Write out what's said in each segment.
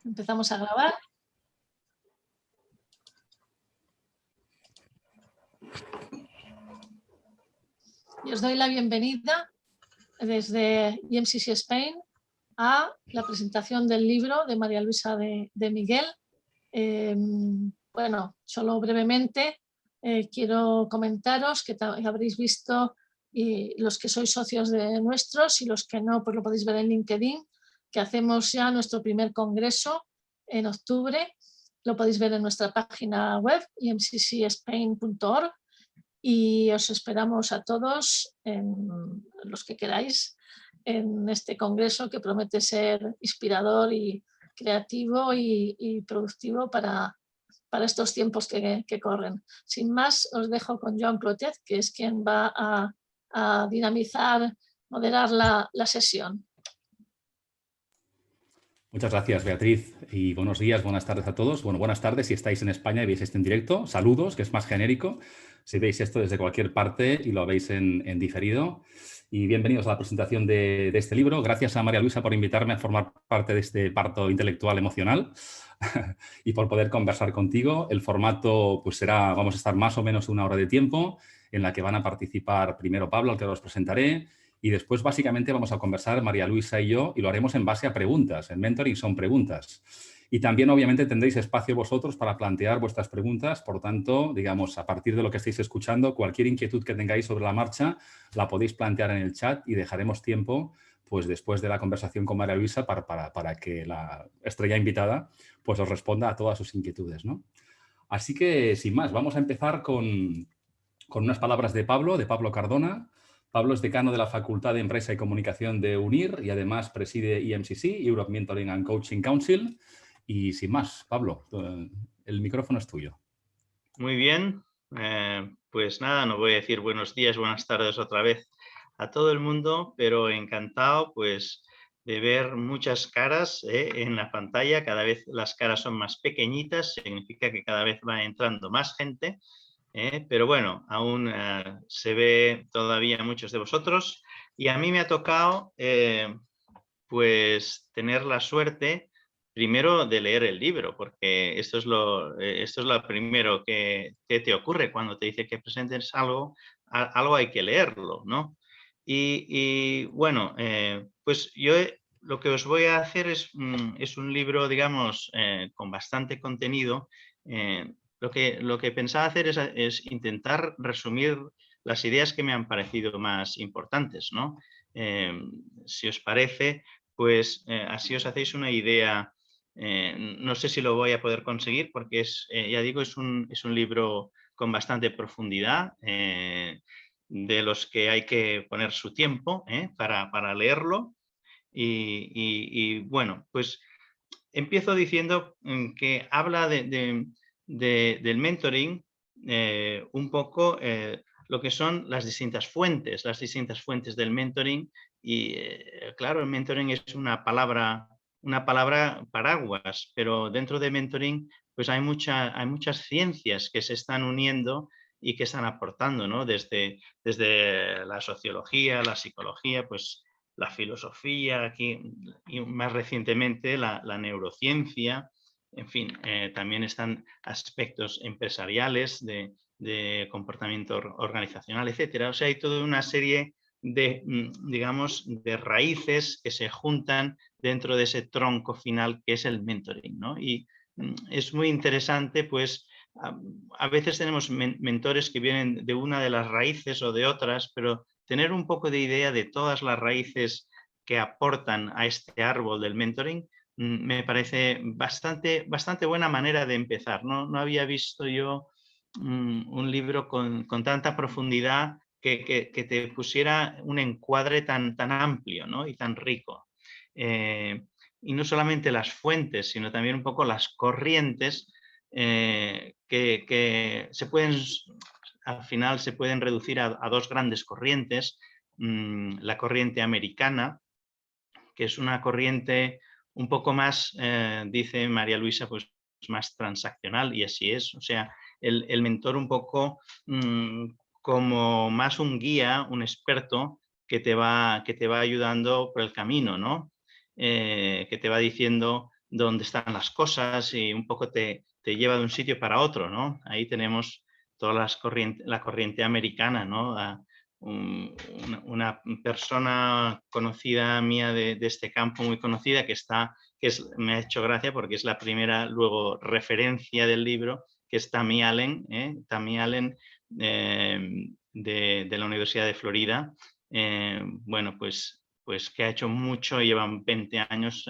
Empezamos a grabar. Y os doy la bienvenida desde EMCC Spain a la presentación del libro de María Luisa de Miguel. Bueno, solo brevemente quiero comentaros que habréis visto, y los que sois socios de nuestros y los que no, pues lo podéis ver en LinkedIn, que hacemos ya nuestro primer congreso en octubre. Lo podéis ver en nuestra página web, emccspain.org, y os esperamos a todos, los que queráis, en este congreso que promete ser inspirador y creativo y productivo para estos tiempos que corren. Sin más, os dejo con Joan Clotet, que es quien va a dinamizar, moderar la sesión. Muchas gracias, Beatriz, y buenos días, buenas tardes a todos. Bueno, buenas tardes si estáis en España y veis esto en directo. Saludos, que es más genérico, si veis esto desde cualquier parte y lo veis en diferido. Y bienvenidos a la presentación de este libro. Gracias a María Luisa por invitarme a formar parte de este parto intelectual emocional y por poder conversar contigo. El formato pues será, vamos a estar más o menos una hora de tiempo, en la que van a participar primero Pablo, al que os presentaré, y después, básicamente, vamos a conversar María Luisa y yo, y lo haremos en base a preguntas. El mentoring son preguntas. Y también, obviamente, tendréis espacio vosotros para plantear vuestras preguntas. Por tanto, digamos, a partir de lo que estéis escuchando, cualquier inquietud que tengáis sobre la marcha, la podéis plantear en el chat y dejaremos tiempo, pues después de la conversación con María Luisa, para que la estrella invitada pues os responda a todas sus inquietudes, ¿no? Así que, sin más, vamos a empezar con unas palabras de Pablo Cardona. Pablo es decano de la Facultad de Empresa y Comunicación de UNIR y además preside EMCC, Europe Mentoring and Coaching Council. Y sin más, Pablo, el micrófono es tuyo. Muy bien, pues nada, no voy a decir buenos días, buenas tardes otra vez a todo el mundo, pero encantado pues de ver muchas caras en la pantalla. Cada vez las caras son más pequeñitas, significa que cada vez va entrando más gente. Pero bueno, aún se ve todavía muchos de vosotros y a mí me ha tocado pues tener la suerte primero de leer el libro, porque esto es lo primero que te ocurre cuando te dice que presentes algo, algo hay que leerlo, ¿no? Y bueno, pues yo lo que os voy a hacer es un libro, digamos, con bastante contenido. Lo que pensaba hacer es intentar resumir las ideas que me han parecido más importantes, ¿no? Si os parece, pues así os hacéis una idea. No sé si lo voy a poder conseguir porque ya digo, es un libro con bastante profundidad, de los que hay que poner su tiempo para leerlo. Y bueno, pues empiezo diciendo que habla del mentoring, un poco lo que son las distintas fuentes del mentoring. Y claro, el mentoring es una palabra paraguas, pero dentro de mentoring pues hay muchas ciencias que se están uniendo y que están aportando, ¿no? Desde la sociología, la psicología, pues la filosofía, aquí, y más recientemente la neurociencia. En fin, también están aspectos empresariales de comportamiento organizacional, etcétera. O sea, hay toda una serie de, digamos, de raíces que se juntan dentro de ese tronco final que es el mentoring, ¿no? Y es muy interesante, pues, a veces tenemos mentores que vienen de una de las raíces o de otras, pero tener un poco de idea de todas las raíces que aportan a este árbol del mentoring me parece bastante buena manera de empezar. No había visto yo un libro con tanta profundidad que te pusiera un encuadre tan amplio, ¿no? Y tan rico. Y no solamente las fuentes, sino también un poco las corrientes que se pueden, al final se pueden reducir a dos grandes corrientes. La corriente americana, que es una corriente un poco más, dice María Luisa, pues más transaccional, y así es. O sea, el mentor un poco como más un guía, un experto que te va ayudando por el camino, ¿no? Que te va diciendo dónde están las cosas y un poco te lleva de un sitio para otro, ¿no? Ahí tenemos toda la corriente americana, ¿no? Una persona conocida mía de este campo, muy conocida, me ha hecho gracia porque es la primera luego referencia del libro, que es Tammy Allen, Tammy Allen de la Universidad de Florida. Bueno, pues que ha hecho mucho, llevan 20 años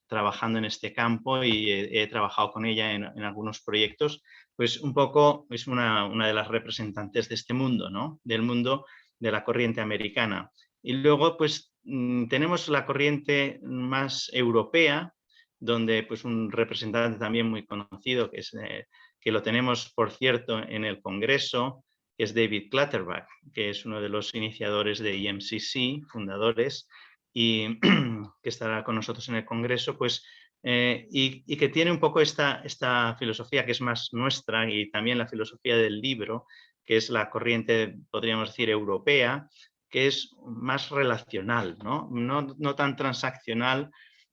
trabajando en este campo y he trabajado con ella en algunos proyectos. Pues un poco es una de las representantes de este mundo, ¿no? Del mundo de la corriente americana. Y luego, pues, tenemos la corriente más europea, donde pues un representante también muy conocido, que lo tenemos, por cierto, en el Congreso, que es David Clutterbuck, que es uno de los iniciadores de EMCC, fundadores, y que estará con nosotros en el Congreso, pues, y que tiene un poco esta filosofía que es más nuestra, y también la filosofía del libro, que es la corriente, podríamos decir, europea, que es más relacional, no tan transaccional,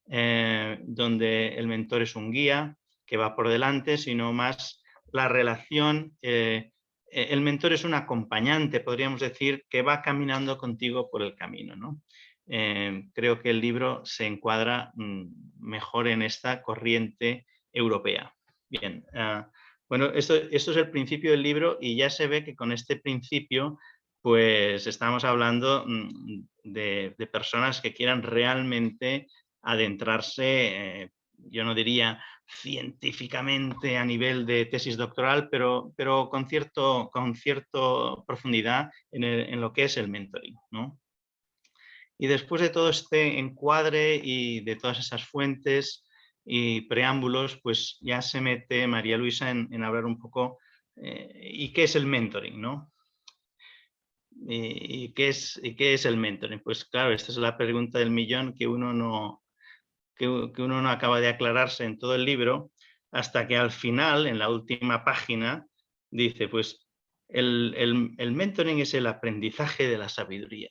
donde el mentor es un guía que va por delante, sino más la relación. El mentor es un acompañante, podríamos decir, que va caminando contigo por el camino, ¿no? Creo que el libro se encuadra mejor en esta corriente europea. Bien, bueno, esto es el principio del libro, y ya se ve que con este principio pues estamos hablando de personas que quieran realmente adentrarse, yo no diría científicamente a nivel de tesis doctoral, pero con cierta profundidad en lo que es el mentoring, ¿no? Y después de todo este encuadre y de todas esas fuentes y preámbulos, pues ya se mete María Luisa en hablar un poco ¿y qué es el mentoring, no? ¿Y qué es el mentoring? Pues claro, esta es la pregunta del millón que uno no acaba de aclararse en todo el libro, hasta que al final, en la última página, dice, pues el mentoring es el aprendizaje de la sabiduría.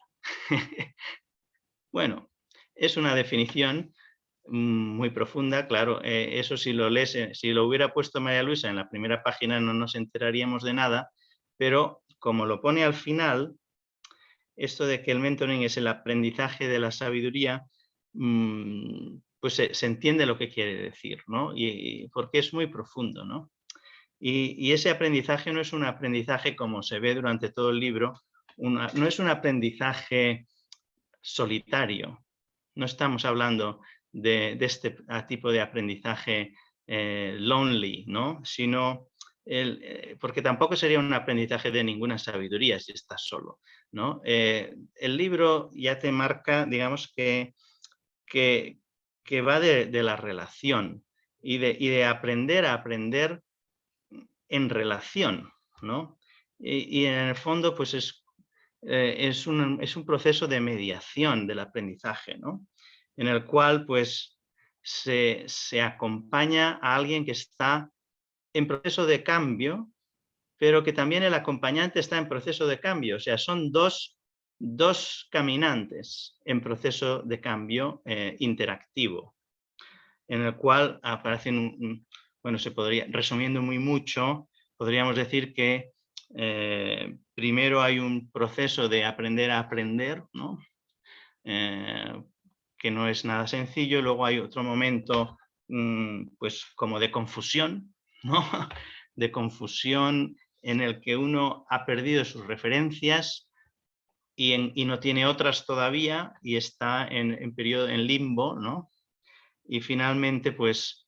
Bueno, es una definición muy profunda, claro. Eso, si lo lees, si lo hubiera puesto María Luisa en la primera página, no nos enteraríamos de nada, pero como lo pone al final, esto de que el mentoring es el aprendizaje de la sabiduría, pues se entiende lo que quiere decir, ¿no? Porque es muy profundo, ¿no? Y ese aprendizaje no es un aprendizaje como se ve durante todo el libro, no es un aprendizaje solitario. No estamos hablando de este tipo de aprendizaje lonely, ¿no? Sino porque tampoco sería un aprendizaje de ninguna sabiduría si estás solo, ¿no? El libro ya te marca, digamos, que va de la relación y de aprender a aprender en relación, ¿no? Y en el fondo, pues es un proceso de mediación del aprendizaje, ¿no? En el cual pues se acompaña a alguien que está en proceso de cambio, pero que también el acompañante está en proceso de cambio. O sea, son dos caminantes en proceso de cambio interactivo, en el cual aparecen, bueno, resumiendo muy mucho, podríamos decir que primero hay un proceso de aprender a aprender, ¿no? Que no es nada sencillo. Luego hay otro momento, pues como de confusión, ¿no? De confusión en el que uno ha perdido sus referencias y no tiene otras todavía y está en periodo en limbo, ¿no? Y finalmente, pues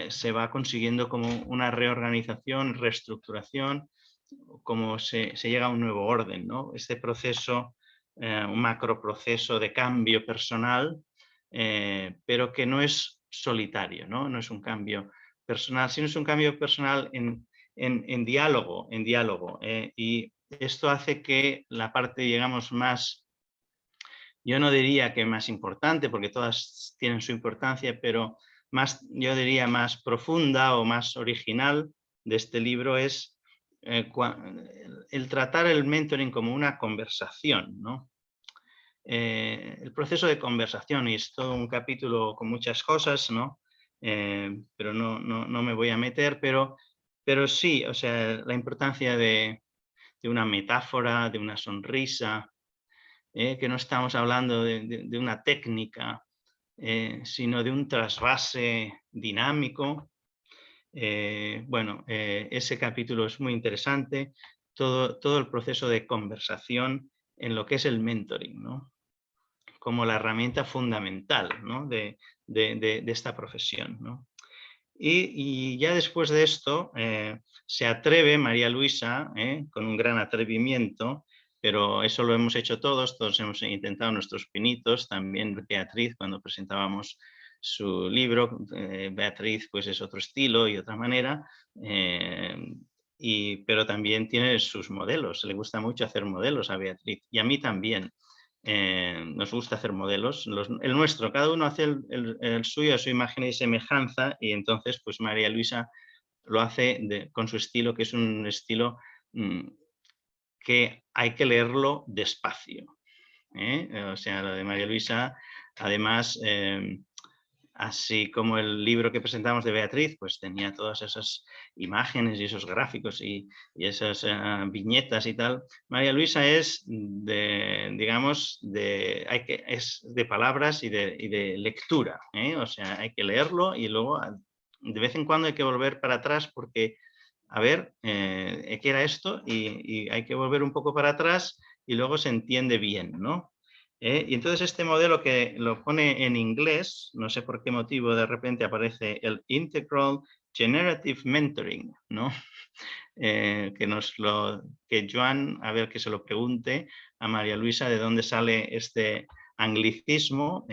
se va consiguiendo como una reorganización, reestructuración, como se llega a un nuevo orden, ¿no? Este proceso, un macroproceso de cambio personal, pero que no es solitario, ¿no? No es un cambio personal, sino es un cambio personal en diálogo, y esto hace que la parte, digamos, más, yo no diría que más importante, porque todas tienen su importancia, pero más, yo diría más profunda o más original de este libro es el tratar el mentoring como una conversación, ¿no? el proceso de conversación, y es todo un capítulo con muchas cosas, ¿no? Pero no me voy a meter, pero sí, o sea, la importancia de una metáfora, de una sonrisa, que no estamos hablando de una técnica, sino de un trasvase dinámico. Bueno, ese capítulo es muy interesante, todo el proceso de conversación en lo que es el mentoring, ¿no? Como la herramienta fundamental, ¿no? de esta profesión, ¿no? Y ya después de esto se atreve María Luisa, con un gran atrevimiento, pero eso lo hemos hecho todos hemos intentado nuestros pinitos, también Beatriz cuando presentábamos su libro, Beatriz pues es otro estilo y otra manera, pero también tiene sus modelos, le gusta mucho hacer modelos a Beatriz y a mí también. Nos gusta hacer modelos, el nuestro, cada uno hace el suyo a su imagen y semejanza, y entonces pues María Luisa lo hace con su estilo, que es un estilo que hay que leerlo despacio. O sea, lo de María Luisa, además, así como el libro que presentamos de Beatriz, pues tenía todas esas imágenes y esos gráficos y esas viñetas y tal. María Luisa es digamos, es de palabras y de lectura, o sea, hay que leerlo y luego de vez en cuando hay que volver para atrás porque, a ver, ¿qué era esto? Y hay que volver un poco para atrás y luego se entiende bien, ¿no? Y entonces este modelo que lo pone en inglés, no sé por qué motivo de repente aparece el Integral Generative Mentoring, ¿no? Que Joan, a ver que se lo pregunte a María Luisa de dónde sale este anglicismo.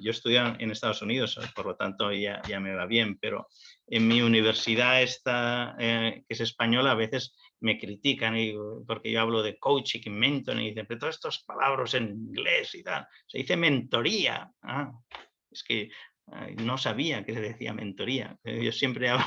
Yo estudié en Estados Unidos, por lo tanto ya me va bien, pero en mi universidad esta, que es española, a veces me critican porque yo hablo de coaching y mentoring y dicen, pero todas estas palabras en inglés y tal, se dice mentoría. Es que no sabía que se decía mentoría. Yo siempre hablo...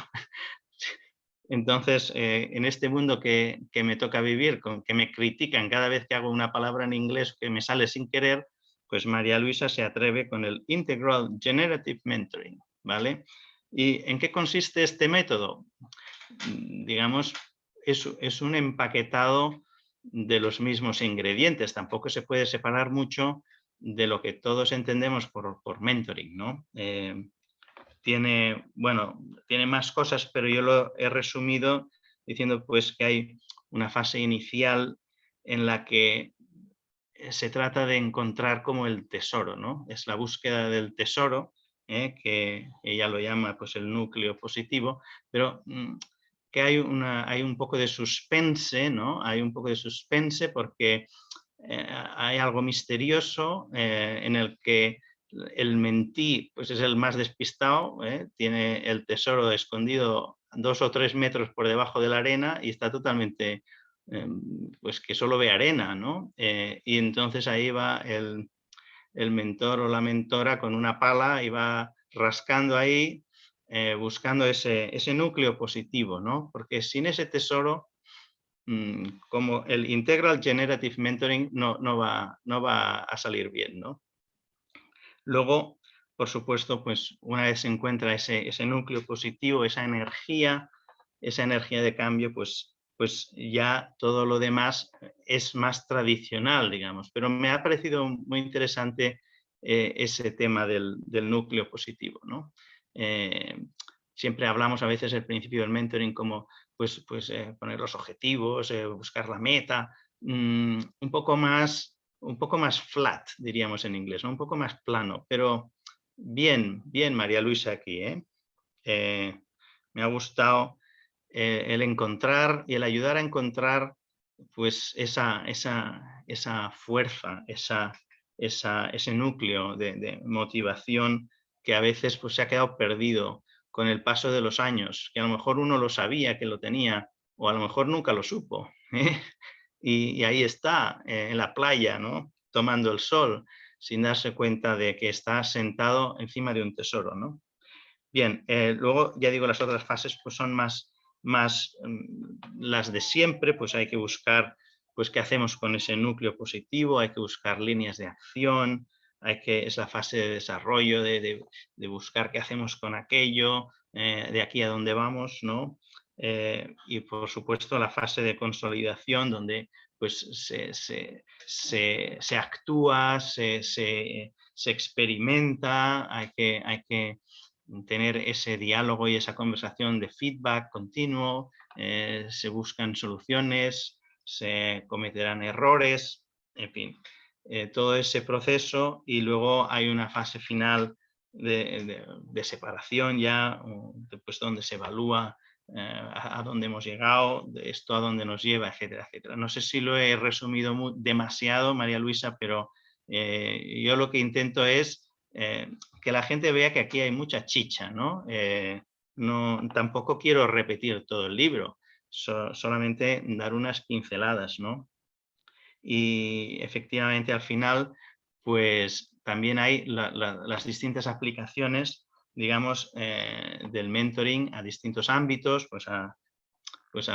Entonces, en este mundo que me toca vivir, que me critican cada vez que hago una palabra en inglés que me sale sin querer, pues María Luisa se atreve con el Integral Generative Mentoring, ¿vale? ¿Y en qué consiste este método? Digamos, es un empaquetado de los mismos ingredientes, tampoco se puede separar mucho de lo que todos entendemos por mentoring, ¿no? Tiene más cosas, pero yo lo he resumido diciendo pues que hay una fase inicial en la que se trata de encontrar como el tesoro, ¿no? Es la búsqueda del tesoro, que ella lo llama pues el núcleo positivo, pero que hay un poco de suspense, ¿no? Hay un poco de suspense porque hay algo misterioso en el que el mentí pues es el más despistado, tiene el tesoro escondido 2 o 3 metros por debajo de la arena y está totalmente, pues que solo ve arena, ¿no? Y entonces ahí va el mentor o la mentora con una pala y va rascando ahí, buscando ese núcleo positivo, ¿no? Porque sin ese tesoro, como el Integral Generative Mentoring no va a salir bien, ¿no? Luego, por supuesto, pues una vez se encuentra ese núcleo positivo, esa energía de cambio, pues ya todo lo demás es más tradicional, digamos. Pero me ha parecido muy interesante ese tema del núcleo positivo, ¿no? Siempre hablamos a veces del principio del mentoring como pues poner los objetivos, buscar la meta, un poco más flat, diríamos en inglés, ¿no? Un poco más plano, pero bien María Luisa aquí, me ha gustado el encontrar y el ayudar a encontrar pues esa fuerza, ese núcleo de motivación que a veces pues, se ha quedado perdido con el paso de los años, que a lo mejor uno lo sabía que lo tenía o a lo mejor nunca lo supo. Y ahí está, en la playa, ¿no? Tomando el sol, sin darse cuenta de que está sentado encima de un tesoro, ¿no? Bien, luego ya digo, las otras fases pues son más las de siempre, pues hay que buscar pues qué hacemos con ese núcleo positivo, hay que buscar líneas de acción, es la fase de desarrollo, de buscar qué hacemos con aquello, de aquí a dónde vamos, ¿no? Y por supuesto la fase de consolidación donde pues se actúa, se experimenta, hay que tener ese diálogo y esa conversación de feedback continuo, se buscan soluciones, se cometerán errores, en fin, todo ese proceso, y luego hay una fase final de separación ya, pues donde se evalúa a dónde hemos llegado, de esto a dónde nos lleva, etcétera, etcétera. No sé si lo he resumido demasiado, María Luisa, pero yo lo que intento es que la gente vea que aquí hay mucha chicha, ¿no? Tampoco quiero repetir todo el libro, solamente dar unas pinceladas, ¿no? Y efectivamente al final, pues también hay las distintas aplicaciones, digamos, del mentoring a distintos ámbitos, pues a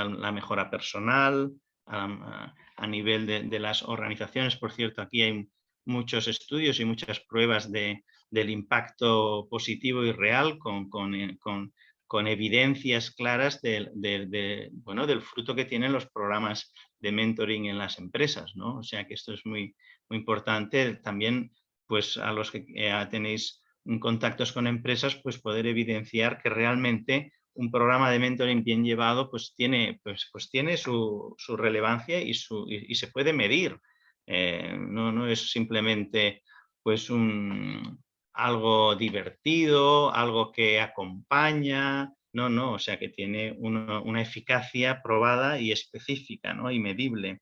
la mejora personal, a nivel de las organizaciones. Por cierto, aquí hay muchos estudios y muchas pruebas del impacto positivo y real con evidencias claras bueno, del fruto que tienen los programas de mentoring en las empresas, ¿no? O sea que esto es muy, muy importante. También, pues a los que tenéis contactos con empresas, pues poder evidenciar que realmente un programa de mentoring bien llevado pues tiene su relevancia y se puede medir. No es simplemente pues algo divertido, algo que acompaña, no, o sea que tiene una eficacia probada y específica, ¿no? Y medible.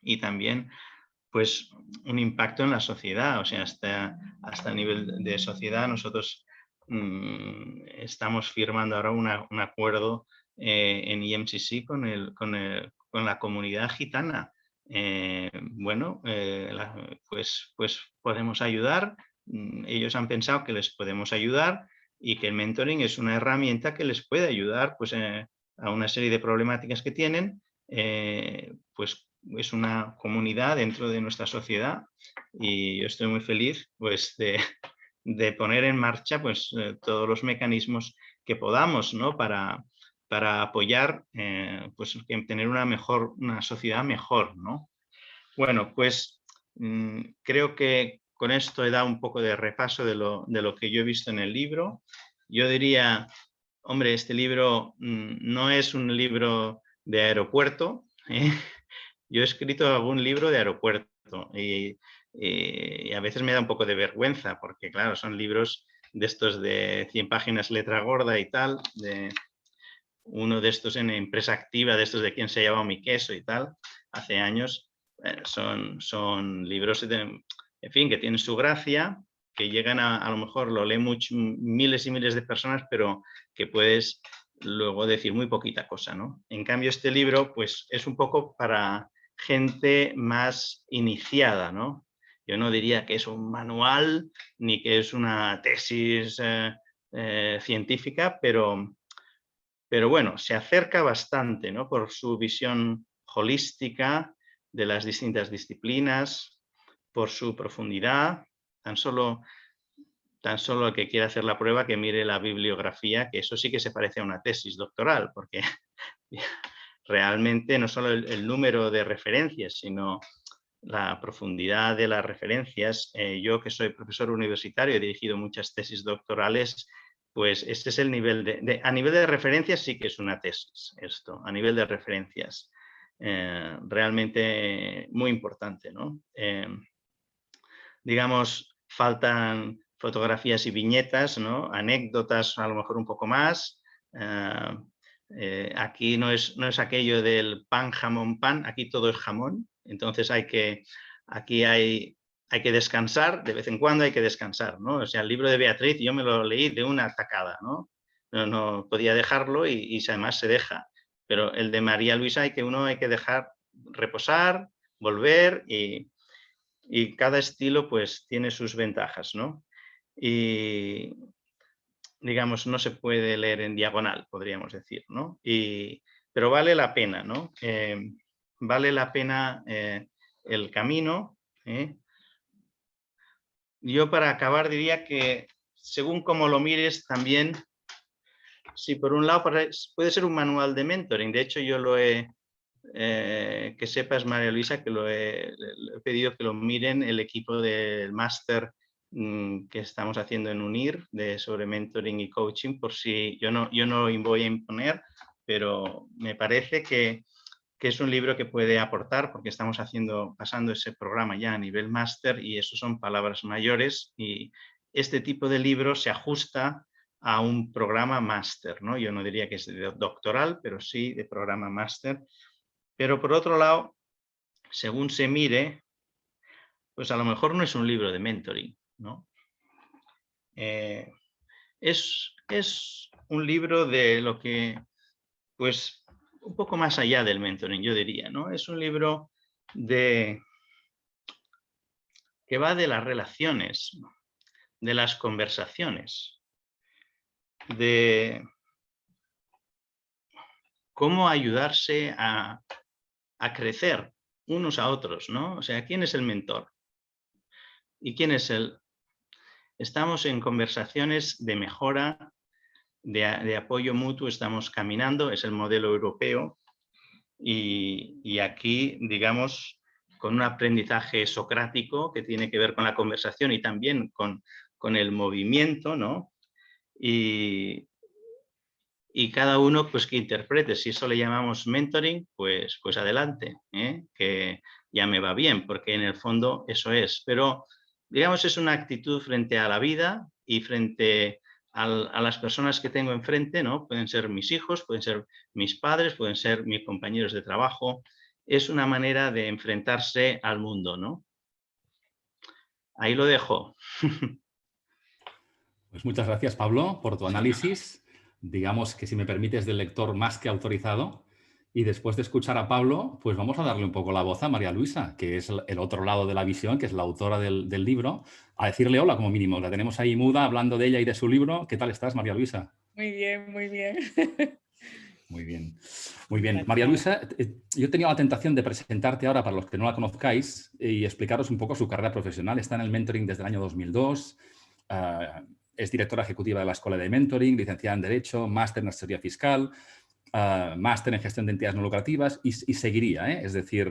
Y también pues un impacto en la sociedad, o sea, hasta a nivel de sociedad nosotros estamos firmando ahora un acuerdo en IMCC con la comunidad gitana. Bueno, pues podemos ayudar, ellos han pensado que les podemos ayudar y que el mentoring es una herramienta que les puede ayudar pues, a una serie de problemáticas que tienen, pues es una comunidad dentro de nuestra sociedad y yo estoy muy feliz pues, de poner en marcha pues, todos los mecanismos que podamos, ¿no? para apoyar pues, tener una sociedad mejor, ¿no? Bueno, pues creo que con esto he dado un poco de repaso de lo que yo he visto en el libro. Yo diría, hombre, este libro no es un libro de aeropuerto, ¿eh? Yo he escrito algún libro de aeropuerto y a veces me da un poco de vergüenza porque, claro, son libros de estos de 100 páginas letra gorda y tal, uno de estos en Empresa Activa, de estos de Quién se ha llevado mi queso y tal, hace años. Son libros, en fin, que tienen su gracia, que llegan a lo mejor lo leen miles y miles de personas, pero que puedes luego decir muy poquita cosa, ¿no? En cambio, este libro, pues, es un poco para gente más iniciada, ¿no? Yo no diría que es un manual ni que es una tesis científica, pero bueno, se acerca bastante, ¿no? Por su visión holística de las distintas disciplinas, por su profundidad. Tan solo el que quiera hacer la prueba que mire la bibliografía, que eso sí que se parece a una tesis doctoral, porque realmente no solo el número de referencias, sino la profundidad de las referencias. Yo, que soy profesor universitario, he dirigido muchas tesis doctorales, pues este es el nivel a nivel de referencias sí que es una tesis esto, a nivel de referencias. Realmente muy importante, ¿no? Digamos, faltan fotografías y viñetas, ¿no? Anécdotas a lo mejor un poco más. Aquí no es aquello del pan, jamón, pan, aquí todo es jamón. Entonces aquí hay que descansar, de vez en cuando hay que descansar, ¿no? O sea, el libro de Beatriz yo me lo leí de una tacada, ¿no? No podía dejarlo y además se deja. Pero el de María Luisa uno hay que dejar reposar, volver y cada estilo pues tiene sus ventajas, ¿no? Y digamos, no se puede leer en diagonal, podríamos decir, ¿no? Pero vale la pena, ¿no? vale la pena el camino. Yo para acabar diría que según cómo lo mires también, sí, por un lado puede ser un manual de mentoring. De hecho, yo lo he, que sepas, María Luisa, que le he pedido que lo miren el equipo del máster que estamos haciendo en UNIR sobre mentoring y coaching, por si yo no voy a imponer, pero me parece que es un libro que puede aportar porque estamos pasando ese programa ya a nivel máster y eso son palabras mayores y este tipo de libro se ajusta a un programa máster, ¿no? Yo no diría que es doctoral, pero sí de programa máster. Pero por otro lado, según se mire, pues a lo mejor no es un libro de mentoring, ¿no? Es un libro de lo que, pues, un poco más allá del mentoring, yo diría, ¿no? Es un libro que va de las relaciones, de las conversaciones, de cómo ayudarse a crecer unos a otros, ¿no? O sea, ¿quién es el mentor? ¿Y quién es el...? Estamos en conversaciones de mejora, de apoyo mutuo, estamos caminando, es el modelo europeo y aquí, digamos, con un aprendizaje socrático que tiene que ver con la conversación y también con el movimiento, ¿no? Y cada uno pues que interprete, si eso le llamamos mentoring, pues adelante, que ya me va bien, porque en el fondo eso es. Pero digamos es una actitud frente a la vida y frente a las personas que tengo enfrente, ¿no? Pueden ser mis hijos, pueden ser mis padres, pueden ser mis compañeros de trabajo. Es una manera de enfrentarse al mundo, ¿no? Ahí lo dejo. Pues muchas gracias, Pablo, por tu análisis. Digamos que, si me permites, del lector más que autorizado. Y después de escuchar a Pablo, pues vamos a darle un poco la voz a María Luisa, que es el otro lado de la visión, que es la autora del libro, a decirle hola como mínimo. La tenemos ahí muda, hablando de ella y de su libro. ¿Qué tal estás, María Luisa? Muy bien, muy bien. Muy bien. Muy bien. Gracias. María Luisa, yo he tenido la tentación de presentarte ahora para los que no la conozcáis y explicaros un poco su carrera profesional. Está en el mentoring desde el año 2002. Es directora ejecutiva de la Escuela de Mentoring, licenciada en Derecho, máster en Asesoría Fiscal, máster en Gestión de Entidades No Lucrativas y seguiría, ¿eh? Es decir,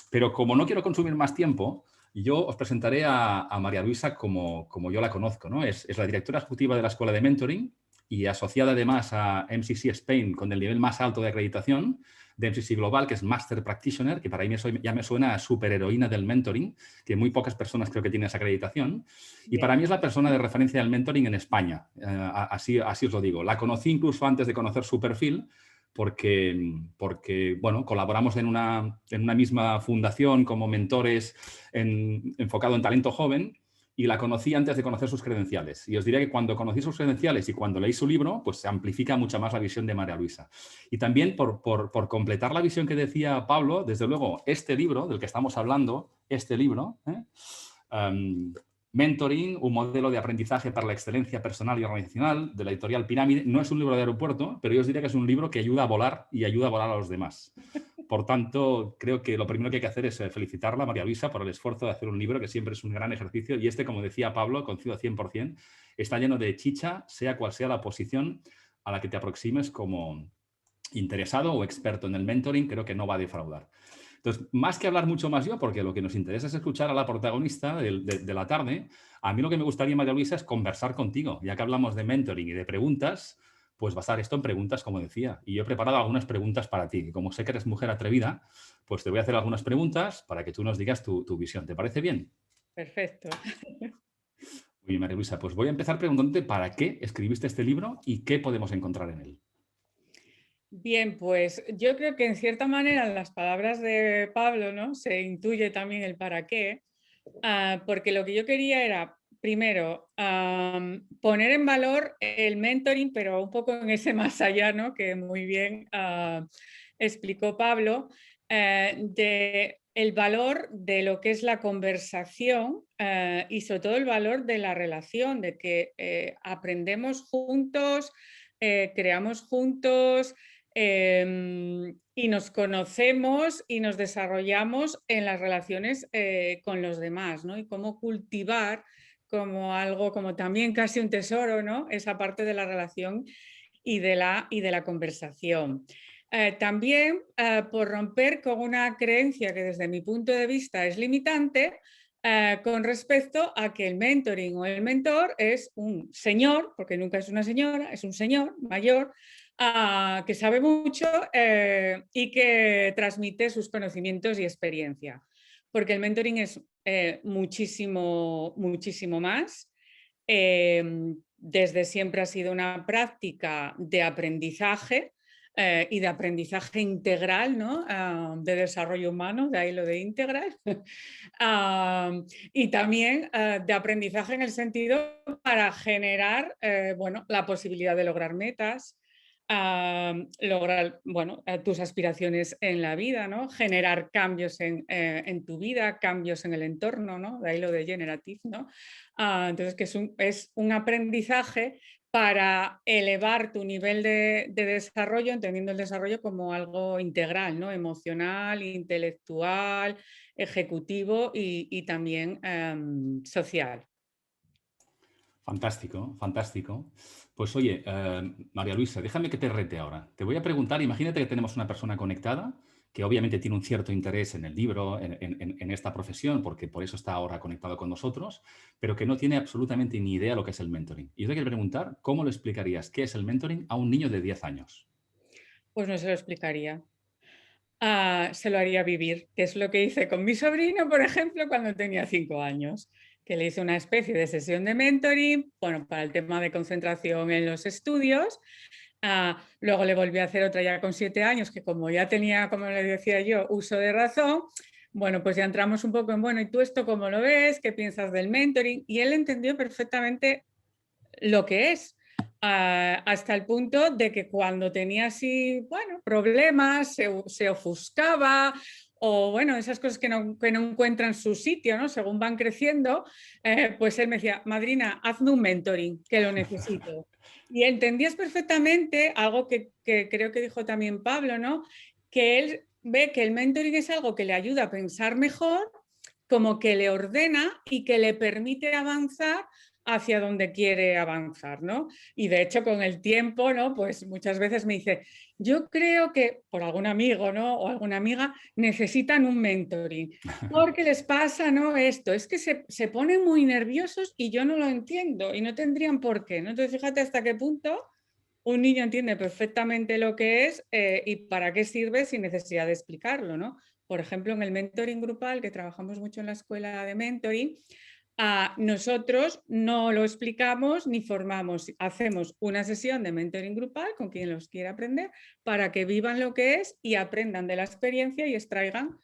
pero como no quiero consumir más tiempo, yo os presentaré a María Luisa como yo la conozco, ¿no? Es la directora ejecutiva de la Escuela de Mentoring y asociada además a MCC Spain con el nivel más alto de acreditación de MCC Global, que es Master Practitioner, que para mí ya me suena a superheroína del mentoring, que muy pocas personas creo que tienen esa acreditación. Y para mí es la persona de referencia del mentoring en España, así os lo digo. La conocí incluso antes de conocer su perfil, porque bueno, colaboramos en una misma fundación como mentores enfocado en talento joven. Y la conocí antes de conocer sus credenciales. Y os diré que cuando conocí sus credenciales y cuando leí su libro, pues se amplifica mucho más la visión de María Luisa. Y también por completar la visión que decía Pablo, desde luego, este libro del que estamos hablando, este libro, Mentoring, un modelo de aprendizaje para la excelencia personal y organizacional, de la editorial Pirámide, no es un libro de aeropuerto, pero yo os diría que es un libro que ayuda a volar y ayuda a volar a los demás. Por tanto, creo que lo primero que hay que hacer es felicitarla, María Luisa, por el esfuerzo de hacer un libro, que siempre es un gran ejercicio. Y este, como decía Pablo, coincido 100%, está lleno de chicha, sea cual sea la posición a la que te aproximes como interesado o experto en el mentoring, creo que no va a defraudar. Entonces, más que hablar mucho más yo, porque lo que nos interesa es escuchar a la protagonista de la tarde, a mí lo que me gustaría, María Luisa, es conversar contigo. Ya que hablamos de mentoring y de preguntas, pues basar esto en preguntas, como decía. Y yo he preparado algunas preguntas para ti. Y como sé que eres mujer atrevida, pues te voy a hacer algunas preguntas para que tú nos digas tu visión. ¿Te parece bien? Perfecto. Muy bien, María Luisa. Pues voy a empezar preguntándote para qué escribiste este libro y qué podemos encontrar en él. Bien, pues yo creo que en cierta manera en las palabras de Pablo, ¿no?, se intuye también el para qué, porque lo que yo quería era, primero, poner en valor el mentoring, pero un poco en ese más allá, ¿no?, que muy bien explicó Pablo, de el valor de lo que es la conversación y sobre todo el valor de la relación, de que aprendemos juntos, creamos juntos, y nos conocemos y nos desarrollamos en las relaciones con los demás, ¿no? Y cómo cultivar como algo, como también casi un tesoro, ¿no? Esa parte de la relación y de la conversación. También por romper con una creencia que desde mi punto de vista es limitante, con respecto a que el mentoring o el mentor es un señor, porque nunca es una señora, es un señor mayor, que sabe mucho y que transmite sus conocimientos y experiencia. Porque el mentoring es muchísimo, muchísimo más. Desde siempre ha sido una práctica de aprendizaje y de aprendizaje integral, ¿no? De desarrollo humano, de ahí lo de integral. Y también de aprendizaje en el sentido para generar bueno, la posibilidad de lograr metas, lograr bueno, tus aspiraciones en la vida, ¿no? Generar cambios en tu vida, cambios en el entorno, ¿no? De ahí lo de generative, ¿no? Entonces, que es un aprendizaje para elevar tu nivel de desarrollo, entendiendo el desarrollo como algo integral, ¿no? Emocional, intelectual, ejecutivo y también social. Fantástico, fantástico. Pues oye, María Luisa, déjame que te rete ahora. Te voy a preguntar, imagínate que tenemos una persona conectada que obviamente tiene un cierto interés en el libro, en esta profesión, porque por eso está ahora conectado con nosotros, pero que no tiene absolutamente ni idea lo que es el mentoring. Y yo te quiero preguntar, ¿cómo le explicarías qué es el mentoring a un niño de 10 años? Pues no se lo explicaría. Se lo haría vivir, que es lo que hice con mi sobrino, por ejemplo, cuando tenía 5 años, que le hice una especie de sesión de mentoring, bueno, para el tema de concentración en los estudios. Luego le volví a hacer otra ya con 7 años, que como ya tenía, como le decía yo, uso de razón, bueno, pues ya entramos un poco en, bueno, ¿y tú esto cómo lo ves? ¿Qué piensas del mentoring? Y él entendió perfectamente lo que es. Hasta el punto de que cuando tenía así, bueno, problemas, se ofuscaba o bueno, esas cosas que no encuentran su sitio, ¿no? Según van creciendo, pues él me decía, madrina, hazme un mentoring, que lo necesito. Y entendías perfectamente algo que creo que dijo también Pablo, ¿no? Que él ve que el mentoring es algo que le ayuda a pensar mejor, como que le ordena y que le permite avanzar hacia donde quiere avanzar, ¿no? Y de hecho con el tiempo, ¿no? Pues muchas veces me dice, yo creo que por algún amigo, ¿no? O alguna amiga necesitan un mentoring, porque les pasa, ¿no? Esto, es que se ponen muy nerviosos y yo no lo entiendo y no tendrían por qué, ¿no? Entonces fíjate hasta qué punto un niño entiende perfectamente lo que es y para qué sirve sin necesidad de explicarlo, ¿no? Por ejemplo, en el mentoring grupal, que trabajamos mucho en la escuela de mentoring, nosotros no lo explicamos ni formamos, hacemos una sesión de mentoring grupal con quien los quiera aprender para que vivan lo que es y aprendan de la experiencia y extraigan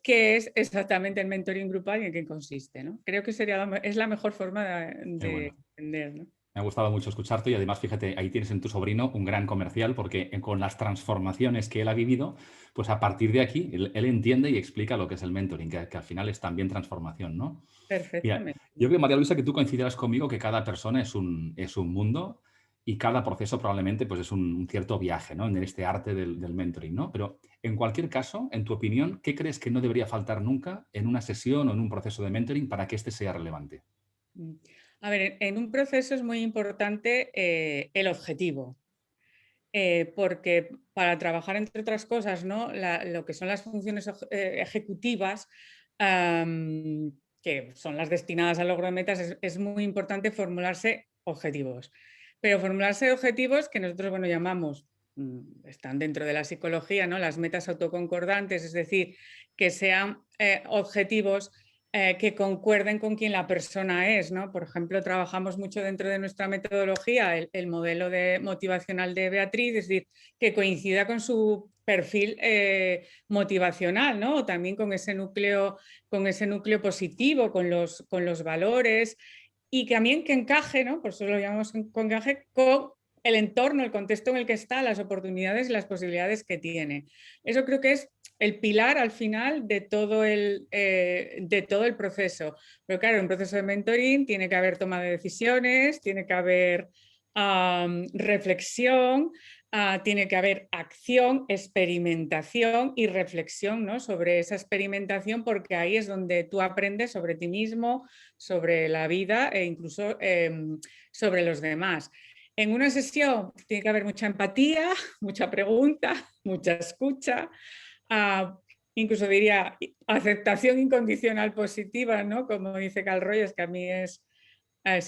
qué es exactamente el mentoring grupal y en qué consiste, ¿no? Creo que es la mejor forma de aprender, ¿no? Me ha gustado mucho escucharte y además, fíjate, ahí tienes en tu sobrino un gran comercial porque con las transformaciones que él ha vivido, pues a partir de aquí él entiende y explica lo que es el mentoring, que al final es también transformación, ¿no? Mira, Perfectamente. yo creo, María Luisa, que tú coincidirás conmigo que cada persona es un mundo y cada proceso probablemente pues es un cierto viaje, ¿no? En este arte del mentoring, ¿no? Pero en cualquier caso, en tu opinión, ¿qué crees que no debería faltar nunca en una sesión o en un proceso de mentoring para que este sea relevante? A ver, en un proceso es muy importante el objetivo. Porque para trabajar, entre otras cosas, ¿no? Lo que son las funciones ejecutivas, que son las destinadas al logro de metas, es muy importante formularse objetivos. Pero formularse objetivos que nosotros bueno, llamamos, están dentro de la psicología, ¿no? Las metas autoconcordantes, es decir, que sean objetivos que concuerden con quien la persona es, ¿no? Por ejemplo, trabajamos mucho dentro de nuestra metodología el modelo motivacional de Beatriz, es decir, que coincida con su perfil motivacional, ¿no? O también con ese núcleo positivo, con los valores y que también que encaje, ¿no? Por eso lo llamamos con encaje, con el entorno, el contexto en el que está, las oportunidades y las posibilidades que tiene. Eso creo que es el pilar al final de todo el proceso. Pero claro, en un proceso de mentoring tiene que haber toma de decisiones, tiene que haber reflexión tiene que haber acción, experimentación y reflexión, ¿no?, sobre esa experimentación, porque ahí es donde tú aprendes sobre ti mismo, sobre la vida e incluso sobre los demás. En una sesión tiene que haber mucha empatía, mucha pregunta, mucha escucha, incluso diría aceptación incondicional positiva, ¿no?, como dice Carl Rogers, que a mí es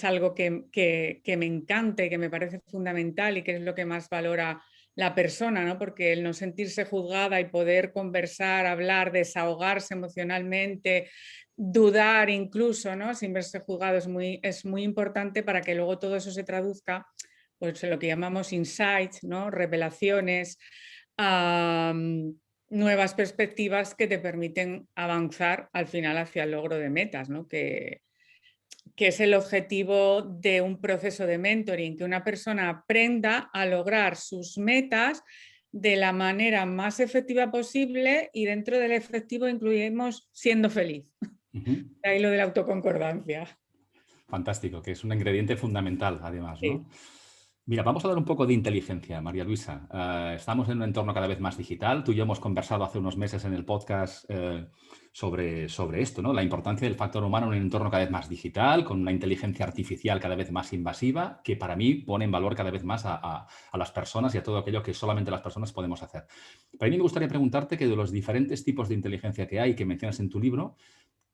algo que me encanta y que me parece fundamental y que es lo que más valora la persona, ¿no? Porque el no sentirse juzgada y poder conversar, hablar, desahogarse emocionalmente, dudar incluso, ¿no?, sin verse juzgado es muy importante para que luego todo eso se traduzca, pues, en lo que llamamos insights, ¿no?, revelaciones, nuevas perspectivas que te permiten avanzar al final hacia el logro de metas, ¿no?, que es el objetivo de un proceso de mentoring, que una persona aprenda a lograr sus metas de la manera más efectiva posible, y dentro del efectivo incluimos siendo feliz. Ahí lo de la autoconcordancia. Fantástico, que es un ingrediente fundamental, además, ¿no? Sí. Mira, vamos a dar un poco de inteligencia, María Luisa. Estamos en un entorno cada vez más digital. Tú y yo hemos conversado hace unos meses en el podcast sobre esto, ¿no? La importancia del factor humano en un entorno cada vez más digital, con una inteligencia artificial cada vez más invasiva, que para mí pone en valor cada vez más a las personas y a todo aquello que solamente las personas podemos hacer. Para mí me gustaría preguntarte que de los diferentes tipos de inteligencia que hay, que mencionas en tu libro,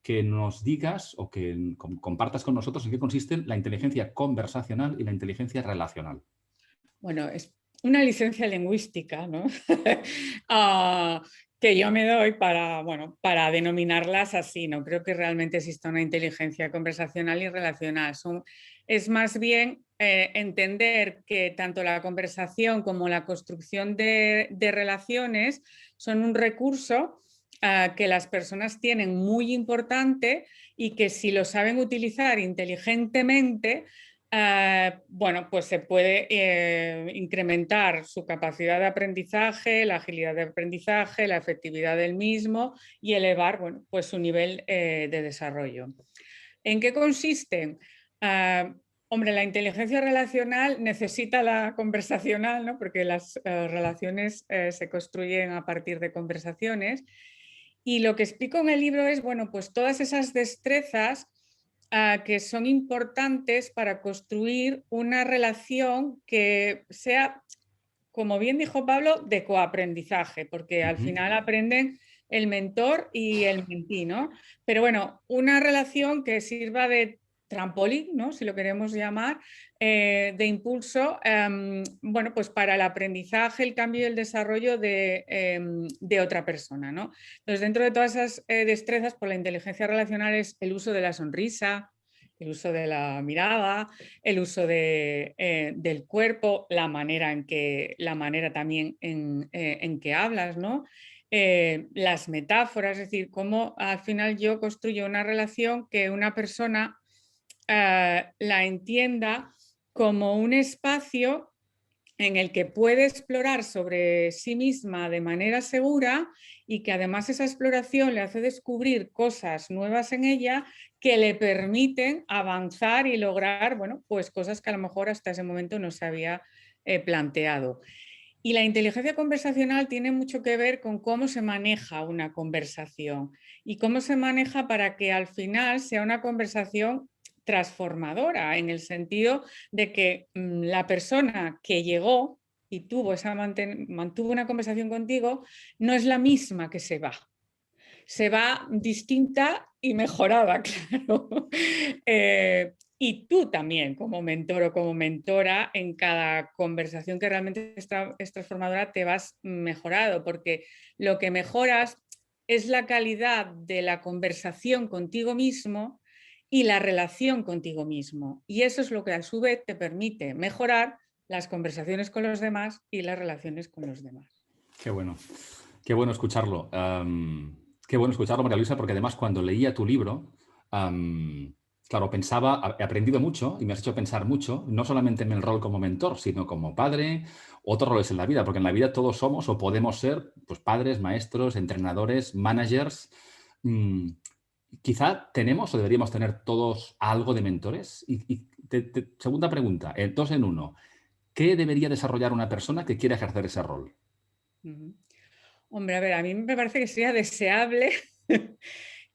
que nos digas o que compartas con nosotros en qué consisten la inteligencia conversacional y la inteligencia relacional. Bueno, es una licencia lingüística, ¿no? Que yo me doy para denominarlas así. No creo que realmente exista una inteligencia conversacional y relacional. Es más bien entender que tanto la conversación como la construcción de relaciones son un recurso que las personas tienen muy importante, y que si lo saben utilizar inteligentemente, bueno, pues se puede incrementar su capacidad de aprendizaje, la agilidad de aprendizaje, la efectividad del mismo, y elevar, bueno, pues su nivel de desarrollo. ¿En qué consisten? Hombre, la inteligencia relacional necesita la conversacional, ¿no?, porque las relaciones se construyen a partir de conversaciones. Y lo que explico en el libro es, bueno, pues todas esas destrezas que son importantes para construir una relación que sea, como bien dijo Pablo, de coaprendizaje, porque al final aprenden el mentor y el mentí, ¿no? Pero bueno, una relación que sirva de trampolín, ¿no?, si lo queremos llamar, de impulso, bueno, pues para el aprendizaje, el cambio y el desarrollo de otra persona, ¿no? Entonces, dentro de todas esas destrezas, pues la inteligencia relacional es el uso de la sonrisa, el uso de la mirada, el uso del cuerpo, la manera también en que hablas, ¿no? Las metáforas, es decir, cómo al final yo construyo una relación que una persona la entienda como un espacio en el que puede explorar sobre sí misma de manera segura, y que además esa exploración le hace descubrir cosas nuevas en ella que le permiten avanzar y lograr, bueno, pues cosas que a lo mejor hasta ese momento no se había planteado. Y la inteligencia conversacional tiene mucho que ver con cómo se maneja una conversación y cómo se maneja para que al final sea una conversación transformadora, en el sentido de que la persona que llegó y mantuvo una conversación contigo no es la misma que se va. Se va distinta y mejorada, claro. Y tú también, como mentor o como mentora, en cada conversación que realmente es transformadora, te vas mejorado, porque lo que mejoras es la calidad de la conversación contigo mismo y la relación contigo mismo. Y eso es lo que a su vez te permite mejorar las conversaciones con los demás y las relaciones con los demás. Qué bueno escucharlo. Qué bueno escucharlo, María Luisa, porque además cuando leía tu libro, claro, he aprendido mucho y me has hecho pensar mucho, no solamente en el rol como mentor, sino como padre, otros roles en la vida, porque en la vida todos somos o podemos ser, pues, padres, maestros, entrenadores, managers. Quizá tenemos o deberíamos tener todos algo de mentores. Segunda pregunta, dos en uno. ¿qué debería desarrollar una persona que quiera ejercer ese rol? Hombre, a ver, a mí me parece que sería deseable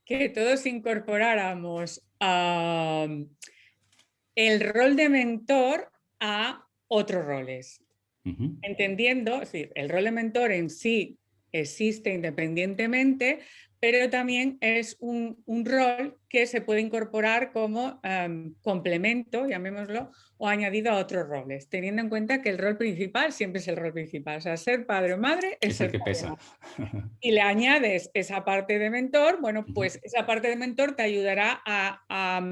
que todos incorporáramos el rol de mentor a otros roles. Entendiendo, es decir, el rol de mentor en sí existe independientemente, pero también es un rol que se puede incorporar como complemento, llamémoslo, o añadido a otros roles, teniendo en cuenta que el rol principal siempre es el rol principal. O sea, ser padre o madre Es el que pesa. Y le añades esa parte de mentor, bueno, pues esa parte de mentor te ayudará a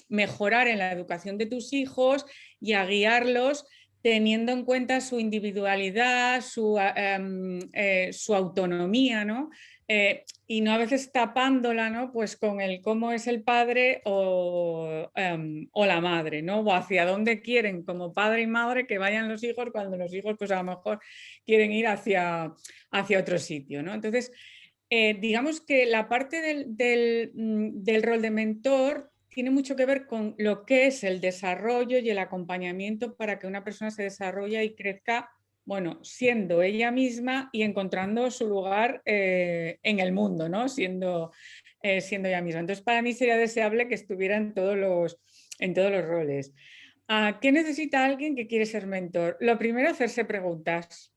mejorar en la educación de tus hijos y a guiarlos teniendo en cuenta su individualidad, su autonomía, ¿no? Y no a veces tapándola, ¿no? Pues con el cómo es el padre o la madre, ¿no? O hacia dónde quieren como padre y madre que vayan los hijos cuando los hijos pues a lo mejor quieren ir hacia otro sitio, ¿no? Entonces, digamos que la parte del rol de mentor tiene mucho que ver con lo que es el desarrollo y el acompañamiento para que una persona se desarrolle y crezca, bueno, siendo ella misma y encontrando su lugar en el mundo, ¿no? Siendo ella misma. Entonces, para mí sería deseable que estuviera en todos los roles. ¿Qué necesita alguien que quiere ser mentor? Lo primero, hacerse preguntas.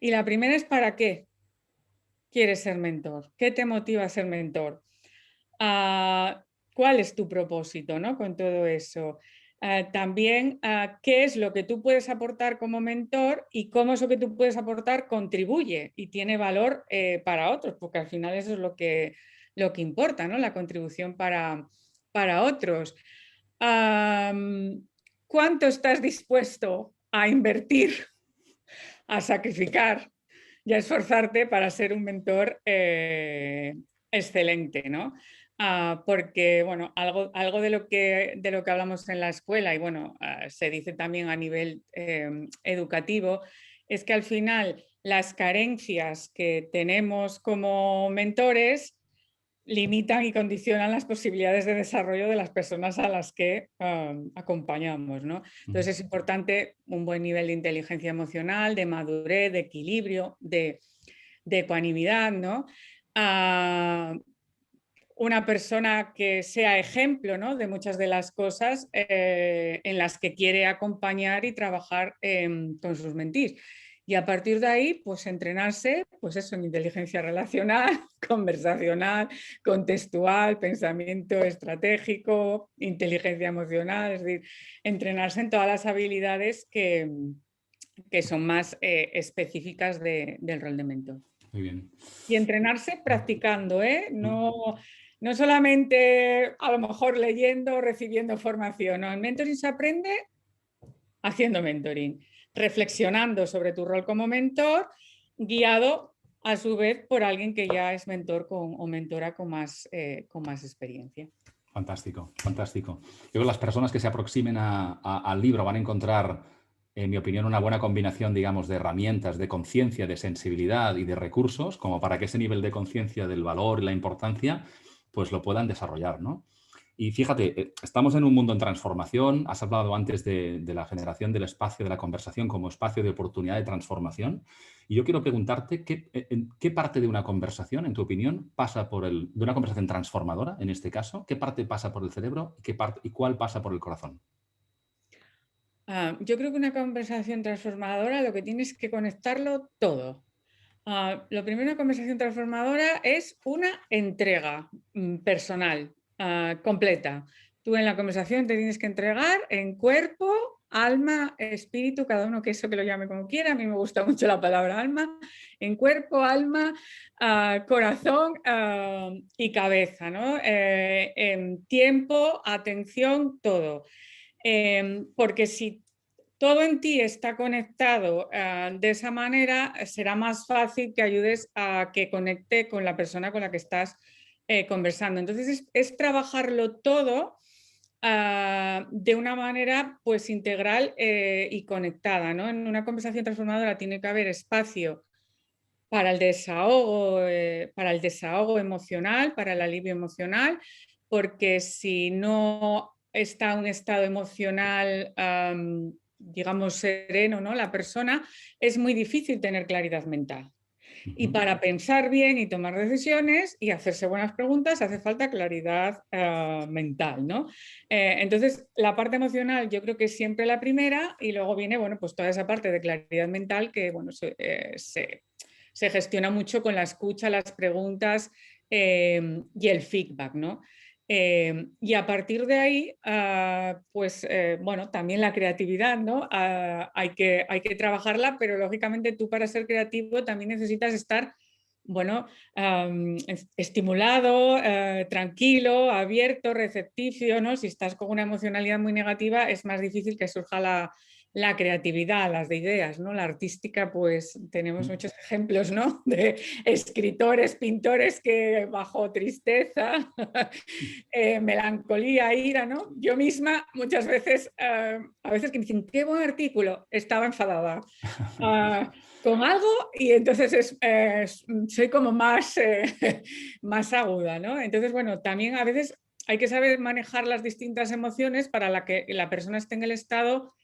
Y la primera es ¿para qué quieres ser mentor? ¿Qué te motiva a ser mentor? ¿Cuál es tu propósito, ¿no? Con todo eso? También, ¿qué es lo que tú puedes aportar como mentor y cómo eso que tú puedes aportar contribuye y tiene valor para otros? Porque al final eso es lo que importa, ¿no? La contribución para otros. ¿Cuánto estás dispuesto a invertir, a sacrificar y a esforzarte para ser un mentor excelente, ¿no? Porque, bueno, algo de lo que hablamos en la escuela y, bueno, se dice también a nivel educativo, es que al final las carencias que tenemos como mentores limitan y condicionan las posibilidades de desarrollo de las personas a las que acompañamos, ¿no? Entonces es importante un buen nivel de inteligencia emocional, de madurez, de equilibrio, de ecuanimidad, ¿no? Una persona que sea ejemplo, ¿no? De muchas de las cosas en las que quiere acompañar y trabajar con sus mentees. Y a partir de ahí, pues entrenarse, pues eso, en inteligencia relacional, conversacional, contextual, pensamiento estratégico, inteligencia emocional, es decir, entrenarse en todas las habilidades que son más específicas del rol de mentor. Muy bien. Y entrenarse practicando, ¿eh? No solamente a lo mejor leyendo o recibiendo formación. ¿No? El mentoring se aprende haciendo mentoring, reflexionando sobre tu rol como mentor, guiado a su vez por alguien que ya es mentor o mentora con más experiencia. Fantástico, fantástico. Yo creo que las personas que se aproximen al libro van a encontrar, en mi opinión, una buena combinación, digamos, de herramientas, de conciencia, de sensibilidad y de recursos, como para que ese nivel de conciencia del valor y la importancia, pues lo puedan desarrollar, ¿no? Y fíjate, estamos en un mundo en transformación. Has hablado antes de la generación del espacio de la conversación como espacio de oportunidad de transformación. Y yo quiero preguntarte, ¿qué parte de una conversación, en tu opinión, pasa por de una conversación transformadora, en este caso, qué parte pasa por el cerebro y cuál pasa por el corazón? Yo creo que una conversación transformadora lo que tienes que conectarlo todo. Lo primero, una conversación transformadora es una entrega personal, completa. Tú en la conversación te tienes que entregar en cuerpo, alma, espíritu, cada uno que eso que lo llame como quiera. A mí me gusta mucho la palabra alma, en cuerpo, alma, corazón y cabeza, ¿no? En tiempo, atención, todo. Porque si todo en ti está conectado de esa manera, será más fácil que ayudes a que conecte con la persona con la que estás conversando. Entonces es trabajarlo todo de una manera pues integral y conectada, ¿no? En una conversación transformadora tiene que haber espacio para el desahogo emocional, para el alivio emocional, porque si no está un estado emocional digamos, sereno, ¿no? La persona, es muy difícil tener claridad mental. Y para pensar bien y tomar decisiones y hacerse buenas preguntas hace falta claridad mental, ¿no? Entonces, la parte emocional yo creo que es siempre la primera y luego viene, bueno, pues toda esa parte de claridad mental que, bueno, se gestiona mucho con la escucha, las preguntas y el feedback, ¿no? Y a partir de ahí, pues bueno, también la creatividad, ¿no? Hay que trabajarla, pero lógicamente tú para ser creativo también necesitas estar, bueno, estimulado, tranquilo, abierto, receptivo, ¿no? Si estás con una emocionalidad muy negativa es más difícil que surja la creatividad, las de ideas, ¿no? La artística, pues tenemos muchos ejemplos, ¿no? De escritores, pintores que bajo tristeza, melancolía, ira, ¿no? Yo misma muchas veces, a veces que me dicen, qué buen artículo, estaba enfadada con algo y entonces soy como más, más aguda, ¿no? Entonces, bueno, también a veces hay que saber manejar las distintas emociones para que la persona esté en el estado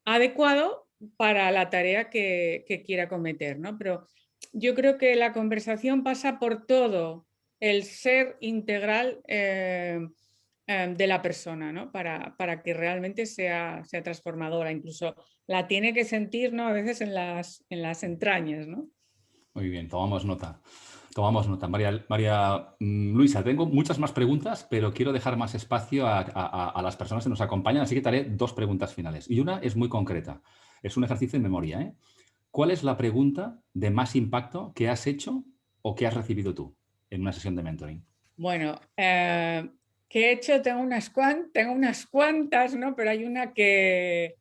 adecuado para la tarea que quiera cometer, ¿no? Pero yo creo que la conversación pasa por todo el ser integral de la persona, ¿no? Para que realmente sea transformadora. Incluso la tiene que sentir, ¿no? A veces en las entrañas, ¿no? Muy bien, tomamos nota. Tomamos nota. María Luisa, tengo muchas más preguntas, pero quiero dejar más espacio a las personas que nos acompañan, así que te haré 2 preguntas finales. Y una es muy concreta. Es un ejercicio de memoria, ¿eh? ¿Cuál es la pregunta de más impacto que has hecho o que has recibido tú en una sesión de mentoring? Bueno, ¿qué he hecho? Tengo unas cuantas, ¿no? Pero hay una que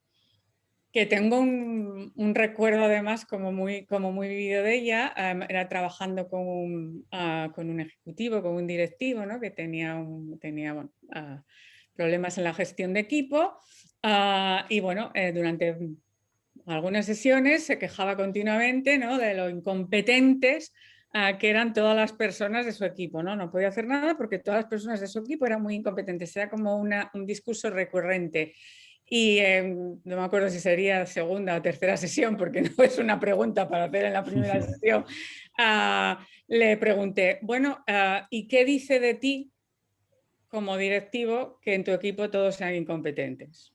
tengo un recuerdo además como muy vivido de ella. Era trabajando con un ejecutivo, con un directivo, ¿no? Que tenía bueno, problemas en la gestión de equipo y bueno, durante algunas sesiones se quejaba continuamente, ¿no? De lo incompetentes que eran todas las personas de su equipo, ¿no? No podía hacer nada porque todas las personas de su equipo eran muy incompetentes. Era como un discurso recurrente. Y no me acuerdo si sería segunda o tercera sesión, porque no es una pregunta para hacer en la primera sesión. Le pregunté, bueno, ¿y qué dice de ti como directivo que en tu equipo todos sean incompetentes?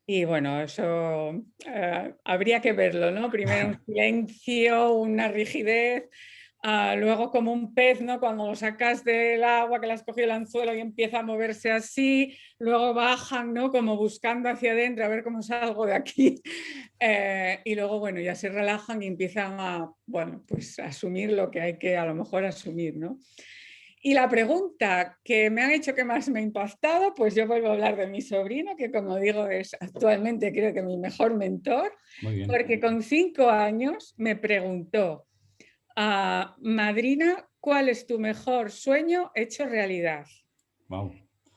Y bueno, eso habría que verlo, ¿no? Primero un silencio, una rigidez, luego como un pez, ¿no? Cuando lo sacas del agua, que le has cogido el anzuelo y empieza a moverse así, luego bajan, ¿no? Como buscando hacia adentro a ver cómo salgo de aquí. Y luego, bueno, ya se relajan y empiezan a, bueno, pues asumir lo que hay que a lo mejor asumir, ¿no? Y la pregunta que me han hecho que más me ha impactado, pues yo vuelvo a hablar de mi sobrino, que como digo es actualmente creo que mi mejor mentor, porque con 5 años me preguntó, madrina, ¿cuál es tu mejor sueño hecho realidad? Wow.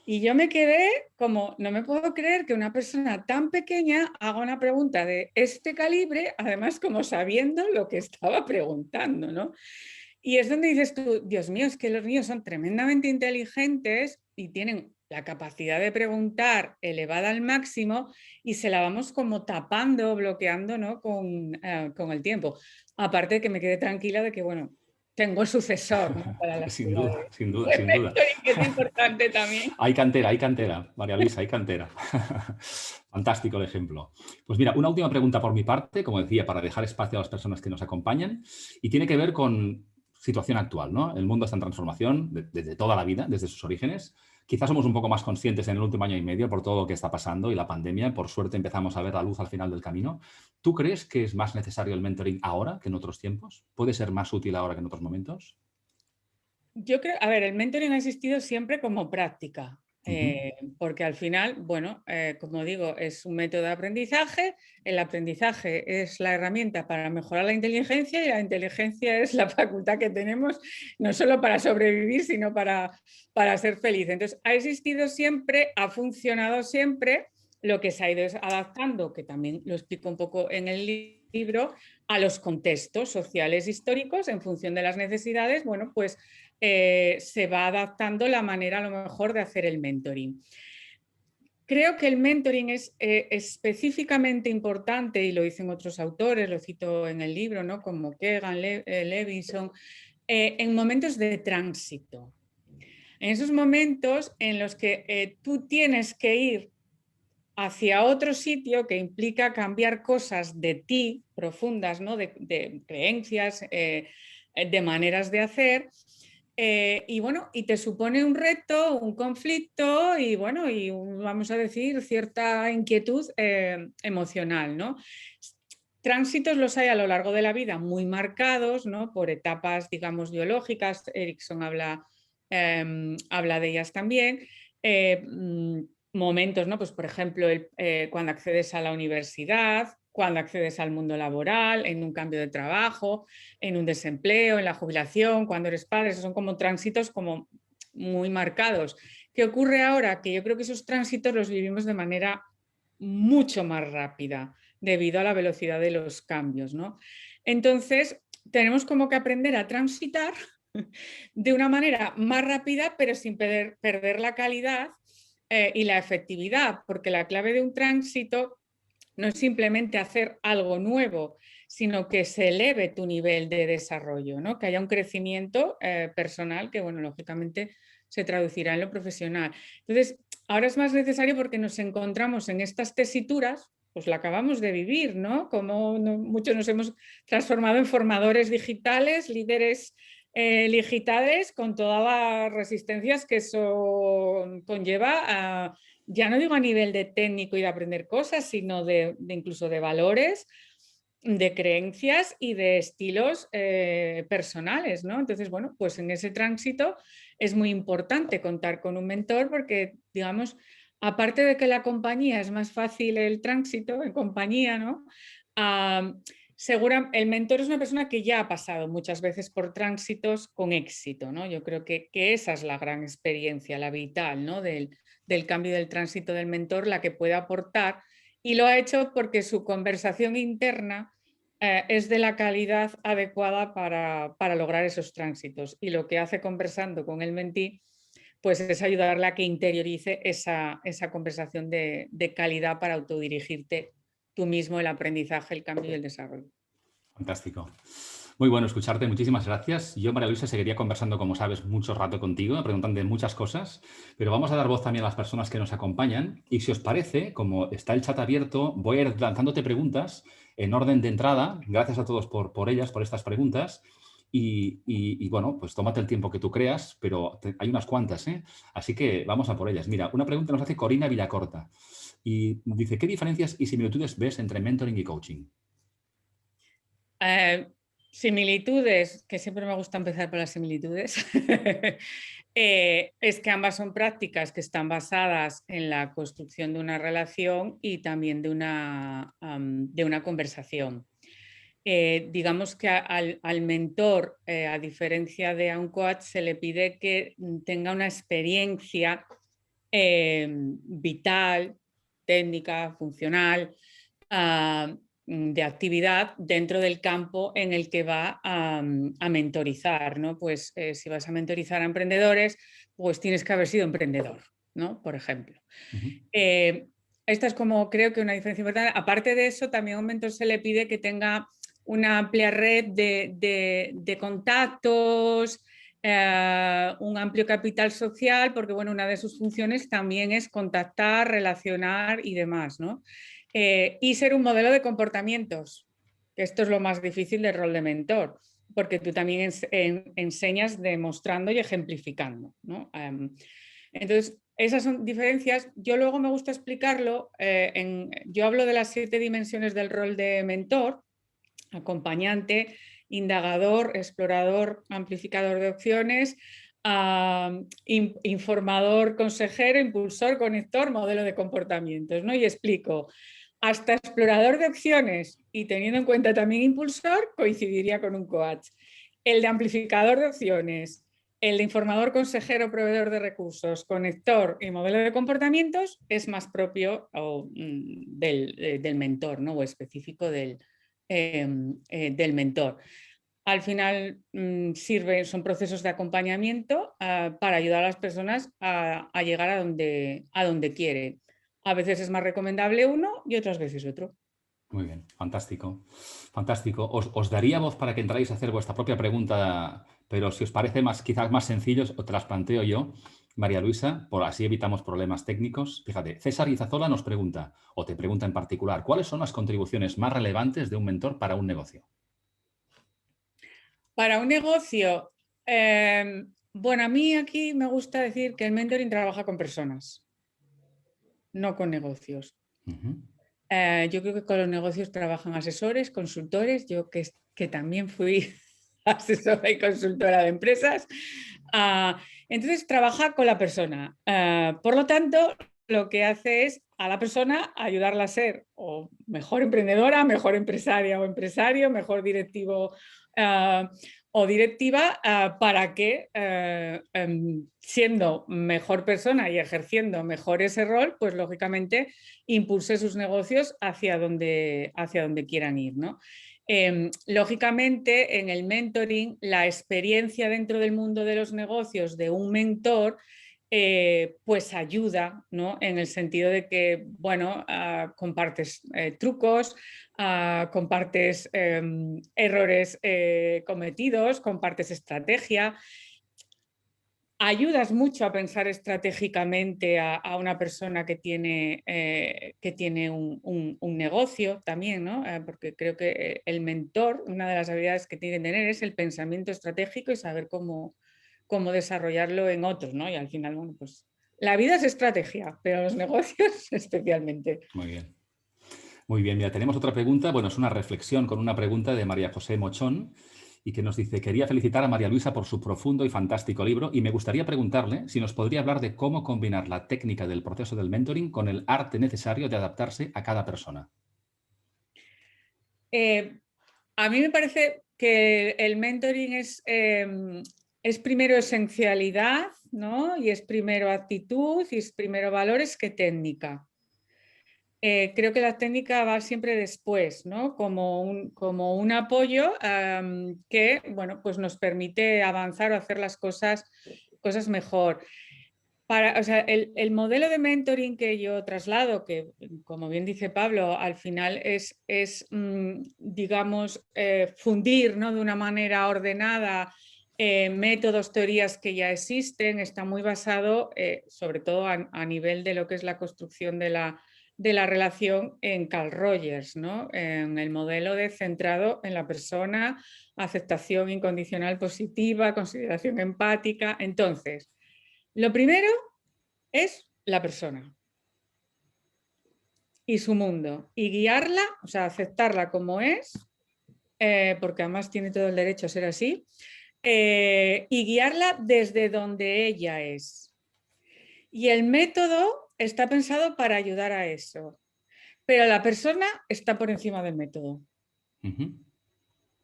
Y yo me quedé como, no me puedo creer que una persona tan pequeña haga una pregunta de este calibre, además como sabiendo lo que estaba preguntando, ¿no? Y es donde dices tú, Dios mío, es que los niños son tremendamente inteligentes y tienen la capacidad de preguntar elevada al máximo y se la vamos como tapando, bloqueando, ¿no? con el tiempo. Aparte de que me quedé tranquila de que, bueno, tengo sucesor, ¿no? Para la Sin duda, sin duda, de sin duda. mentoring, que es importante también. Hay cantera, María Luisa, hay cantera. Fantástico el ejemplo. Pues mira, una última pregunta por mi parte, como decía, para dejar espacio a las personas que nos acompañan, y tiene que ver con situación actual, ¿no? El mundo está en transformación desde toda la vida, desde sus orígenes. Quizás somos un poco más conscientes en el último año y medio por todo lo que está pasando y la pandemia. Por suerte empezamos a ver la luz al final del camino. ¿Tú crees que es más necesario el mentoring ahora que en otros tiempos? ¿Puede ser más útil ahora que en otros momentos? Yo creo, a ver, el mentoring ha existido siempre como práctica, porque al final, bueno, como digo, es un método de aprendizaje, el aprendizaje es la herramienta para mejorar la inteligencia y la inteligencia es la facultad que tenemos no solo para sobrevivir, sino para ser feliz. Entonces, ha existido siempre, ha funcionado siempre, lo que se ha ido adaptando, que también lo explico un poco en el libro, a los contextos sociales históricos en función de las necesidades, bueno, pues se va adaptando la manera a lo mejor de hacer el mentoring. creo que el mentoring es específicamente importante, y lo dicen otros autores, lo cito en el libro, ¿no? Como Kegan, Levinson, en momentos de tránsito. En esos momentos en los que tú tienes que ir hacia otro sitio que implica cambiar cosas de ti profundas, ¿no? de creencias, de maneras de hacer. Y bueno, y te supone un reto, un conflicto y bueno, y vamos a decir cierta inquietud emocional, ¿no? Tránsitos los hay a lo largo de la vida muy marcados, ¿no? Por etapas, digamos, biológicas. Erickson habla de ellas también. Momentos, ¿no? Pues por ejemplo, cuando accedes a la universidad, cuando accedes al mundo laboral, en un cambio de trabajo, en un desempleo, en la jubilación, cuando eres padre, esos son como tránsitos como muy marcados. ¿Qué ocurre ahora? Que yo creo que esos tránsitos los vivimos de manera mucho más rápida debido a la velocidad de los cambios, ¿no? Entonces, tenemos como que aprender a transitar de una manera más rápida, pero sin perder la calidad y la efectividad, porque la clave de un tránsito no es simplemente hacer algo nuevo, sino que se eleve tu nivel de desarrollo, ¿no? Que haya un crecimiento personal que, bueno, lógicamente se traducirá en lo profesional. Entonces, ahora es más necesario porque nos encontramos en estas tesituras, pues la acabamos de vivir, ¿no? Como muchos nos hemos transformado en formadores digitales, líderes digitales, con todas las resistencias que eso conlleva, ya no digo a nivel de técnico y de aprender cosas, sino de incluso de valores, de creencias y de estilos personales, ¿no? Entonces, bueno, pues en ese tránsito es muy importante contar con un mentor porque, digamos, aparte de que la compañía es más fácil el tránsito en compañía, ¿no? El mentor es una persona que ya ha pasado muchas veces por tránsitos con éxito, ¿no? Yo creo que esa es la gran experiencia, la vital, ¿no? Del cambio del tránsito del mentor, la que puede aportar, y lo ha hecho porque su conversación interna es de la calidad adecuada para lograr esos tránsitos, y lo que hace conversando con el mentí pues es ayudarle a que interiorice esa conversación de calidad para autodirigirte tú mismo, el aprendizaje, el cambio y el desarrollo. Fantástico. Muy bueno escucharte, muchísimas gracias. Yo, María Luisa, seguiría conversando, como sabes, mucho rato contigo, preguntando muchas cosas, pero vamos a dar voz también a las personas que nos acompañan. Y si os parece, como está el chat abierto, voy a ir lanzándote preguntas en orden de entrada. Gracias a todos por ellas, por estas preguntas. Y bueno, pues tómate el tiempo que tú creas, pero hay unas cuantas, ¿eh? Así que vamos a por ellas. Mira, una pregunta nos hace Corina Villacorta y dice, ¿qué diferencias y similitudes ves entre mentoring y coaching? Similitudes, que siempre me gusta empezar por las similitudes, es que ambas son prácticas que están basadas en la construcción de una relación y también de una conversación. Digamos que al mentor, a diferencia de a un coach, se le pide que tenga una experiencia vital, técnica, funcional, de actividad dentro del campo en el que va a mentorizar, ¿no? Pues si vas a mentorizar a emprendedores, pues tienes que haber sido emprendedor, ¿no? Por ejemplo. Esta es como creo que una diferencia importante. Aparte de eso, también a un mentor se le pide que tenga una amplia red de contactos, un amplio capital social, porque bueno, una de sus funciones también es contactar, relacionar y demás, ¿no? Y ser un modelo de comportamientos, que esto es lo más difícil del rol de mentor, porque tú también enseñas demostrando y ejemplificando, ¿no? Entonces, esas son diferencias. Yo luego me gusta explicarlo, yo hablo de las 7 dimensiones del rol de mentor: acompañante, indagador, explorador, amplificador de opciones, informador, consejero, impulsor, conector, modelo de comportamientos, ¿no? Y explico, hasta explorador de opciones y teniendo en cuenta también impulsor, coincidiría con un coach. El de amplificador de opciones, el de informador, consejero, proveedor de recursos, conector y modelo de comportamientos es más propio del mentor, ¿no? O específico del mentor. Al final son procesos de acompañamiento para ayudar a las personas a llegar a donde quieren. A veces es más recomendable uno y otras veces otro. Muy bien, fantástico. Fantástico. Os daría voz para que entráis a hacer vuestra propia pregunta, pero si os parece quizás más sencillo, os te las planteo yo, María Luisa, por así evitamos problemas técnicos. Fíjate, César Izazola nos pregunta, o te pregunta en particular, ¿cuáles son las contribuciones más relevantes de un mentor para un negocio? Para un negocio, bueno, a mí aquí me gusta decir que el mentoring trabaja con personas, no con negocios. Yo creo que con los negocios trabajan asesores, consultores, yo que también fui asesora y consultora de empresas. Entonces trabaja con la persona. Por lo tanto, lo que hace es a la persona ayudarla a ser o mejor emprendedora, mejor empresaria o empresario, mejor directivo o directiva, para que siendo mejor persona y ejerciendo mejor ese rol, pues lógicamente impulse sus negocios hacia donde quieran ir, ¿no? Lógicamente, en el mentoring, la experiencia dentro del mundo de los negocios de un mentor pues ayuda, ¿no? En el sentido de que, bueno, compartes trucos, compartes errores cometidos, compartes estrategia. Ayudas mucho a pensar estratégicamente a una persona que tiene un negocio también, ¿no? Porque creo que el mentor, una de las habilidades que tiene que tener es el pensamiento estratégico y saber cómo desarrollarlo en otros, ¿no? Y al final, bueno, pues la vida es estrategia, pero los negocios especialmente. Muy bien. Muy bien, mira, tenemos otra pregunta. Bueno, es una reflexión con una pregunta de María José Mochón y que nos dice, quería felicitar a María Luisa por su profundo y fantástico libro y me gustaría preguntarle si nos podría hablar de cómo combinar la técnica del proceso del mentoring con el arte necesario de adaptarse a cada persona. A mí me parece que el mentoring es primero esencialidad, ¿no? Y es primero actitud y es primero valores que técnica. Creo que la técnica va siempre después, ¿no? Como un apoyo que, bueno, pues nos permite avanzar o hacer las cosas mejor. O sea, el modelo de mentoring que yo traslado, que como bien dice Pablo, al final es digamos, fundir, ¿no? De una manera ordenada métodos, teorías que ya existen, está muy basado sobre todo a nivel de lo que es la construcción de la relación en Carl Rogers, ¿no? En el modelo de centrado en la persona, aceptación incondicional positiva, consideración empática. Entonces, lo primero es la persona y su mundo y guiarla, o sea, aceptarla como es, porque además tiene todo el derecho a ser así, y guiarla desde donde ella es. Y el método está pensado para ayudar a eso, pero la persona está por encima del método.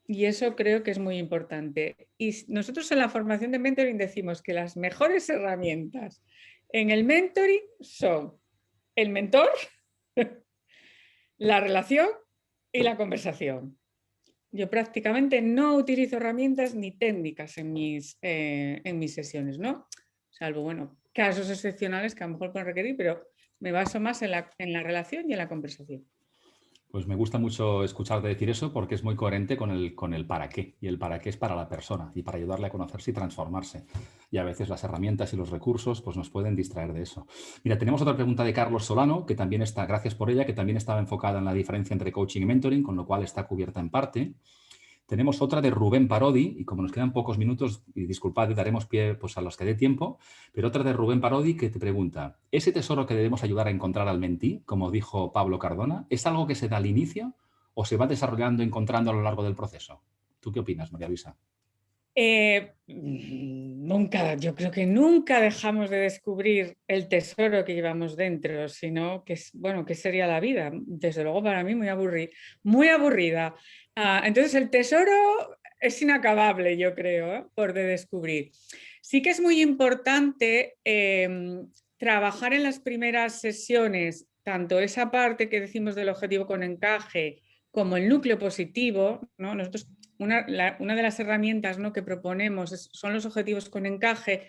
Y eso creo que es muy importante. Y nosotros en la formación de mentoring decimos que las mejores herramientas en el mentoring son el mentor, la relación y la conversación. Yo prácticamente no utilizo herramientas ni técnicas en mis sesiones, ¿no? Salvo, bueno, casos excepcionales que a lo mejor pueden requerir, pero me baso más en la relación y en la conversación. Pues me gusta mucho escucharte decir eso porque es muy coherente con el para qué. Y el para qué es para la persona y para ayudarle a conocerse y transformarse. Y a veces las herramientas y los recursos pues nos pueden distraer de eso. Mira, tenemos otra pregunta de Carlos Solano, que también está, gracias por ella, que también estaba enfocada en la diferencia entre coaching y mentoring, con lo cual está cubierta en parte. Tenemos otra de Rubén Parodi, y como nos quedan pocos minutos, y disculpad, daremos pie pues, a los que dé tiempo, pero otra de Rubén Parodi que te pregunta, ¿ese tesoro que debemos ayudar a encontrar al mentí, como dijo Pablo Cardona, es algo que se da al inicio o se va desarrollando, encontrando a lo largo del proceso? ¿Tú qué opinas, María Luisa? Nunca, yo creo que nunca dejamos de descubrir el tesoro que llevamos dentro, sino que, bueno, ¿qué sería la vida? Desde luego para mí muy aburrida. Entonces el tesoro es inacabable, yo creo, por de descubrir. Sí que es muy importante trabajar en las primeras sesiones, tanto esa parte que decimos del objetivo con encaje, como el núcleo positivo, ¿no? Nosotros una de las herramientas, ¿no?, que proponemos son los objetivos con encaje,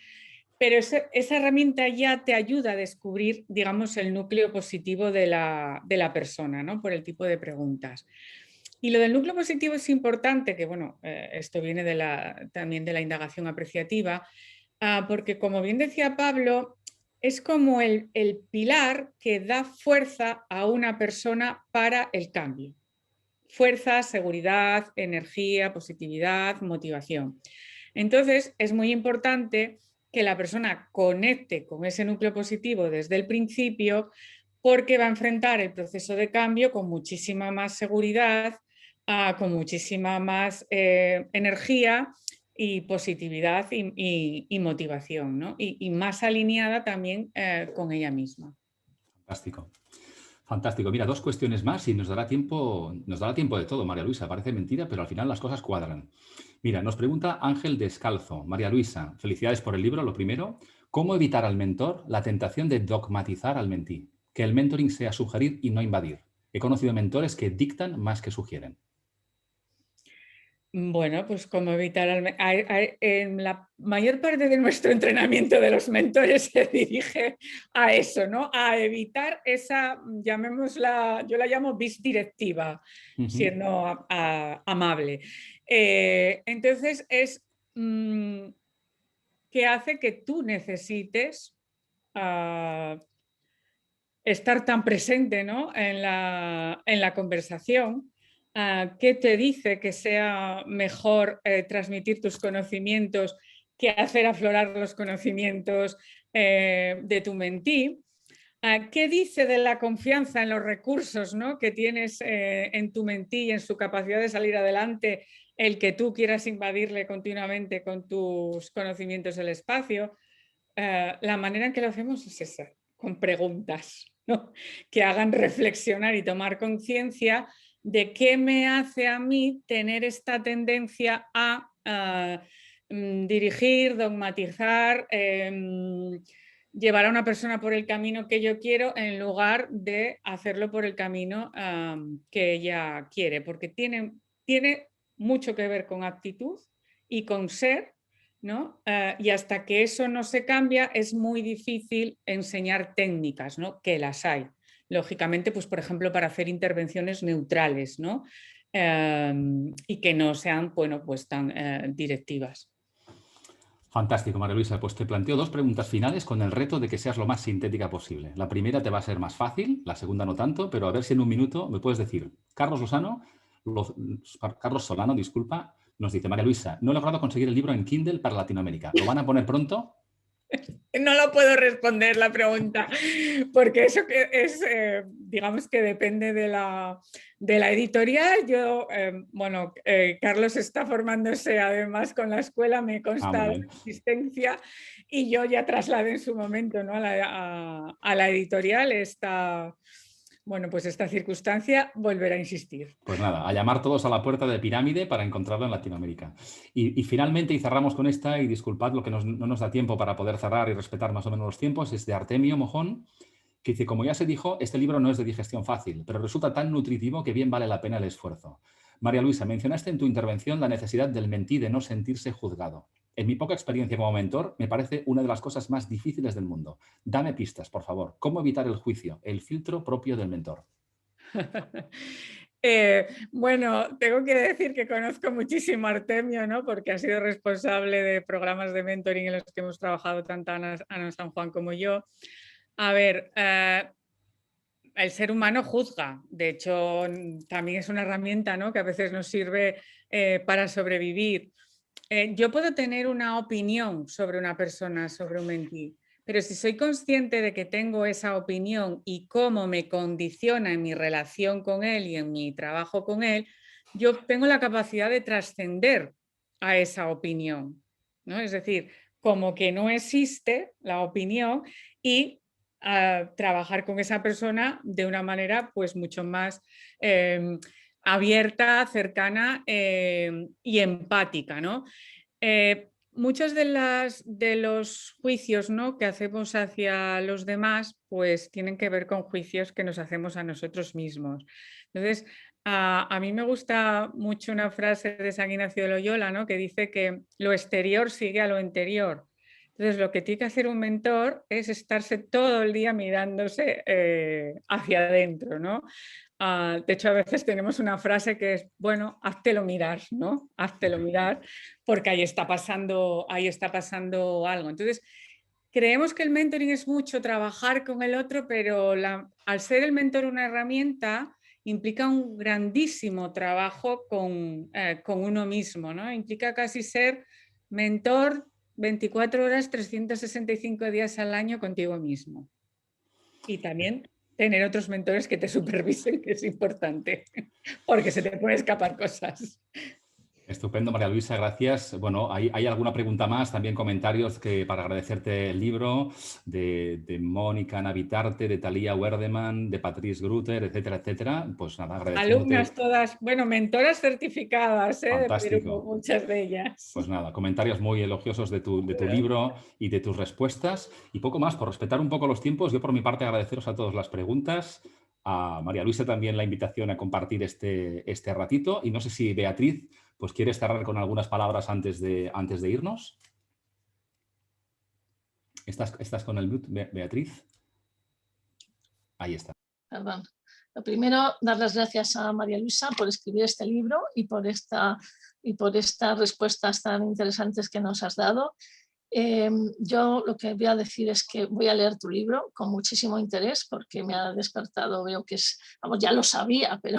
pero esa herramienta ya te ayuda a descubrir, digamos, el núcleo positivo de la persona, ¿no? Por el tipo de preguntas. Y lo del núcleo positivo es importante, que bueno, esto viene también de la indagación apreciativa, porque como bien decía Pablo, es como el pilar que da fuerza a una persona para el cambio. Fuerza, seguridad, energía, positividad, motivación. Entonces, es muy importante que la persona conecte con ese núcleo positivo desde el principio, porque va a enfrentar el proceso de cambio con muchísima más seguridad, con muchísima más energía y positividad y motivación, ¿no? Y más alineada también con ella misma. Fantástico. Fantástico. Mira, 2 cuestiones más y nos dará tiempo de todo, María Luisa. Parece mentira, pero al final las cosas cuadran. Mira, nos pregunta Ángel Descalzo. María Luisa, felicidades por el libro, lo primero. ¿Cómo evitar al mentor la tentación de dogmatizar al mentí? Que el mentoring sea sugerir y no invadir. He conocido mentores que dictan más que sugieren. Bueno, pues como evitar en la mayor parte de nuestro entrenamiento de los mentores se dirige a eso, ¿no? A evitar esa, llamémosla, yo la llamo bisdirectiva, siendo amable. Entonces es que hace que tú necesites estar tan presente, ¿no? en la conversación. ¿Qué te dice que sea mejor transmitir tus conocimientos que hacer aflorar los conocimientos de tu mentí? ¿Qué dice de la confianza en los recursos, ¿no? que tienes en tu mentí y en su capacidad de salir adelante, el que tú quieras invadirle continuamente con tus conocimientos el espacio? La manera en que lo hacemos es esa, con preguntas, ¿no? Que hagan reflexionar y tomar conciencia de qué me hace a mí tener esta tendencia a dirigir, dogmatizar, llevar a una persona por el camino que yo quiero en lugar de hacerlo por el camino que ella quiere, porque tiene mucho que ver con actitud y con ser, ¿no? Y hasta que eso no se cambia es muy difícil enseñar técnicas, ¿no? Que las hay. Lógicamente, pues por ejemplo, para hacer intervenciones neutrales, ¿no? Y que no sean, bueno, pues tan directivas. Fantástico, María Luisa. Pues te planteo 2 preguntas finales con el reto de que seas lo más sintética posible. La primera te va a ser más fácil, la segunda no tanto, pero a ver si en un minuto me puedes decir. Carlos Solano, disculpa, nos dice: María Luisa, no he logrado conseguir el libro en Kindle para Latinoamérica. ¿Lo van a poner pronto? No lo puedo responder la pregunta, porque eso que es, digamos que depende de la editorial. Yo, bueno, Carlos está formándose además con la escuela, me consta la existencia, y yo ya trasladé en su momento, ¿no? a la editorial bueno, pues esta circunstancia, volverá a insistir. Pues nada, a llamar todos a la puerta de Pirámide para encontrarlo en Latinoamérica. Y finalmente, y cerramos con esta, y disculpad lo que no nos da tiempo para poder cerrar y respetar más o menos los tiempos, es de Artemio Mojón, que dice: como ya se dijo, este libro no es de digestión fácil, pero resulta tan nutritivo que bien vale la pena el esfuerzo. María Luisa, mencionaste en tu intervención la necesidad del mentí de no sentirse juzgado. En mi poca experiencia como mentor, me parece una de las cosas más difíciles del mundo. Dame pistas, por favor. ¿Cómo evitar el juicio, el filtro propio del mentor? Bueno, tengo que decir que conozco muchísimo a Artemio, ¿no? Porque ha sido responsable de programas de mentoring en los que hemos trabajado tanto Ana San Juan como yo. A ver, el ser humano juzga. De hecho, también es una herramienta, ¿no? que a veces nos sirve para sobrevivir. Yo puedo tener una opinión sobre una persona, sobre un mentí, pero si soy consciente de que tengo esa opinión y cómo me condiciona en mi relación con él y en mi trabajo con él, yo tengo la capacidad de trascender a esa opinión, ¿no? Es decir, como que no existe la opinión y trabajar con esa persona de una manera pues mucho más abierta, cercana y empática, ¿no? Muchos de los juicios, ¿no? que hacemos hacia los demás pues tienen que ver con juicios que nos hacemos a nosotros mismos. Entonces, a mí me gusta mucho una frase de San Ignacio de Loyola, ¿no? que dice que lo exterior sigue a lo interior. Entonces, lo que tiene que hacer un mentor es estarse todo el día mirándose hacia adentro, ¿no? De hecho, a veces tenemos una frase que es, bueno, háztelo mirar, ¿no? Háztelo mirar, porque ahí está pasando algo. Entonces, creemos que el mentoring es mucho trabajar con el otro, pero al ser el mentor una herramienta, implica un grandísimo trabajo con uno mismo, ¿no? Implica casi ser mentor 24 horas, 365 días al año contigo mismo. Y también tener otros mentores que te supervisen, que es importante, porque se te pueden escapar cosas. Estupendo, María Luisa, gracias. Bueno, hay alguna pregunta más, también comentarios para agradecerte el libro de Mónica Navitarte, de Talía Werdeman, de Patrice Grutter, etcétera, etcétera. Pues nada, agradeciéndote. Alumnas todas, bueno, mentoras certificadas, Fantástico. pero muchas de ellas. Pues nada, comentarios muy elogiosos de tu libro y de tus respuestas. Y poco más, por respetar un poco los tiempos, yo por mi parte agradeceros a todos las preguntas. A María Luisa también la invitación a compartir este ratito. Y no sé si Beatriz, pues quieres cerrar con algunas palabras antes de irnos. ¿Estás con el mute, Beatriz? Ahí está. Perdón. Lo primero, dar las gracias a María Luisa por escribir este libro y por estas respuestas tan interesantes que nos has dado. Yo lo que voy a decir es que voy a leer tu libro con muchísimo interés porque me ha despertado, veo que es, vamos, ya lo sabía, pero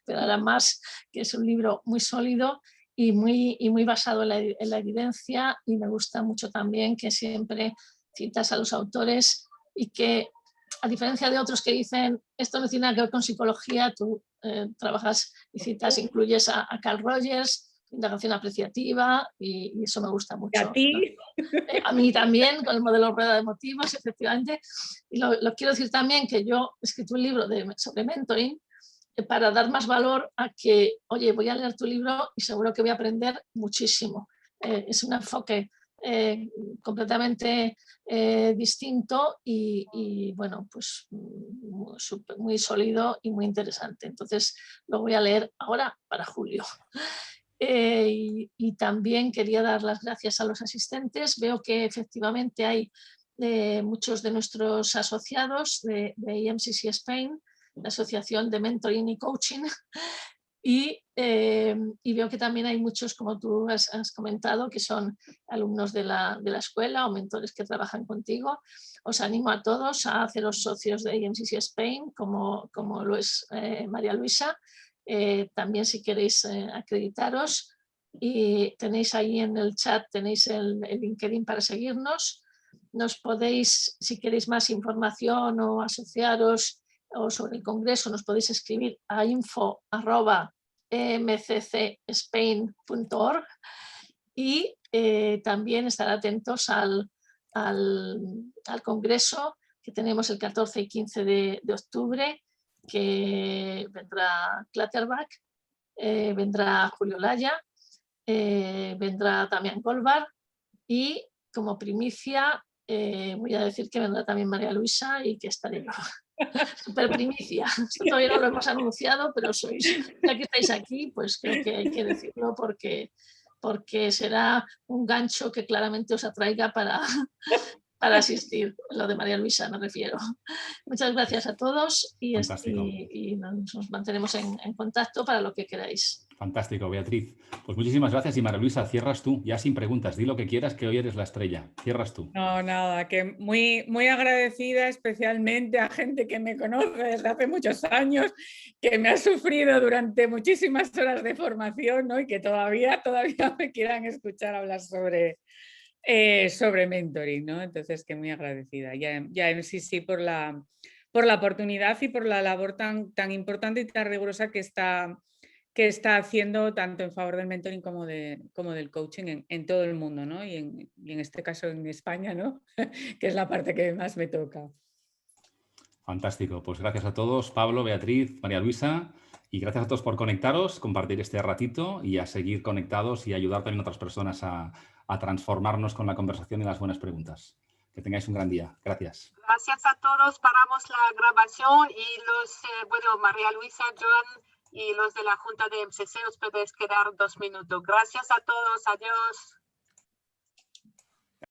ahora más, que es un libro muy sólido y muy basado en la evidencia, y me gusta mucho también que siempre citas a los autores y que, a diferencia de otros que dicen esto no tiene nada que ver con psicología, tú trabajas y citas, incluyes a Carl Rogers, indagación apreciativa, y eso me gusta mucho. ¿Y a ti? A mí también, con el modelo rueda de motivos, efectivamente. Y lo quiero decir también, que yo he escrito un libro sobre mentoring para dar más valor a que, oye, voy a leer tu libro y seguro que voy a aprender muchísimo. Es un enfoque completamente distinto y bueno, pues muy sólido y muy interesante. Entonces lo voy a leer ahora para julio. Y también quería dar las gracias a los asistentes. Veo que efectivamente hay muchos de nuestros asociados de EMCC Spain, la Asociación de Mentoring y Coaching, y veo que también hay muchos, como tú has comentado, que son alumnos de la escuela o mentores que trabajan contigo. Os animo a todos a haceros socios de EMCC Spain, como lo es María Luisa. También, si queréis acreditaros, y tenéis ahí en el chat, tenéis el LinkedIn para seguirnos. Nos podéis, si queréis más información o asociaros o sobre el congreso, nos podéis escribir a info@mccspain.org, y también estar atentos al congreso que tenemos el 14 y 15 de octubre, que vendrá Clatterback, vendrá Julio Laya, vendrá Damián Golbar, y como primicia voy a decir que vendrá también María Luisa y que estaré yo. Super primicia. Esto todavía no lo hemos anunciado, pero ya que estáis aquí, pues creo que hay que decirlo porque será un gancho que claramente os atraiga para asistir. Lo de María Luisa me refiero. Muchas gracias a todos y nos mantenemos en contacto para lo que queráis. Fantástico, Beatriz. Pues muchísimas gracias. Y María Luisa, cierras tú, ya sin preguntas. Di lo que quieras, que hoy eres la estrella. Cierras tú. No, nada, que muy agradecida especialmente a gente que me conoce desde hace muchos años, que me ha sufrido durante muchísimas horas de formación, ¿no? Y que todavía me quieran escuchar hablar sobre mentoring, ¿no? Entonces, que muy agradecida. Ya en sí por la oportunidad y por la labor tan importante y tan rigurosa que está haciendo, tanto en favor del mentoring como del coaching en todo el mundo, ¿no? Y en este caso en España, ¿no? Que es la parte que más me toca. Fantástico. Pues gracias a todos, Pablo, Beatriz, María Luisa, y gracias a todos por conectaros, compartir este ratito y a seguir conectados y ayudar también a otras personas a transformarnos con la conversación y las buenas preguntas. Que tengáis un gran día. Gracias. Gracias a todos. Paramos la grabación y María Luisa, Joan y los de la Junta de MCC, os podéis quedar 2 minutos. Gracias a todos. Adiós.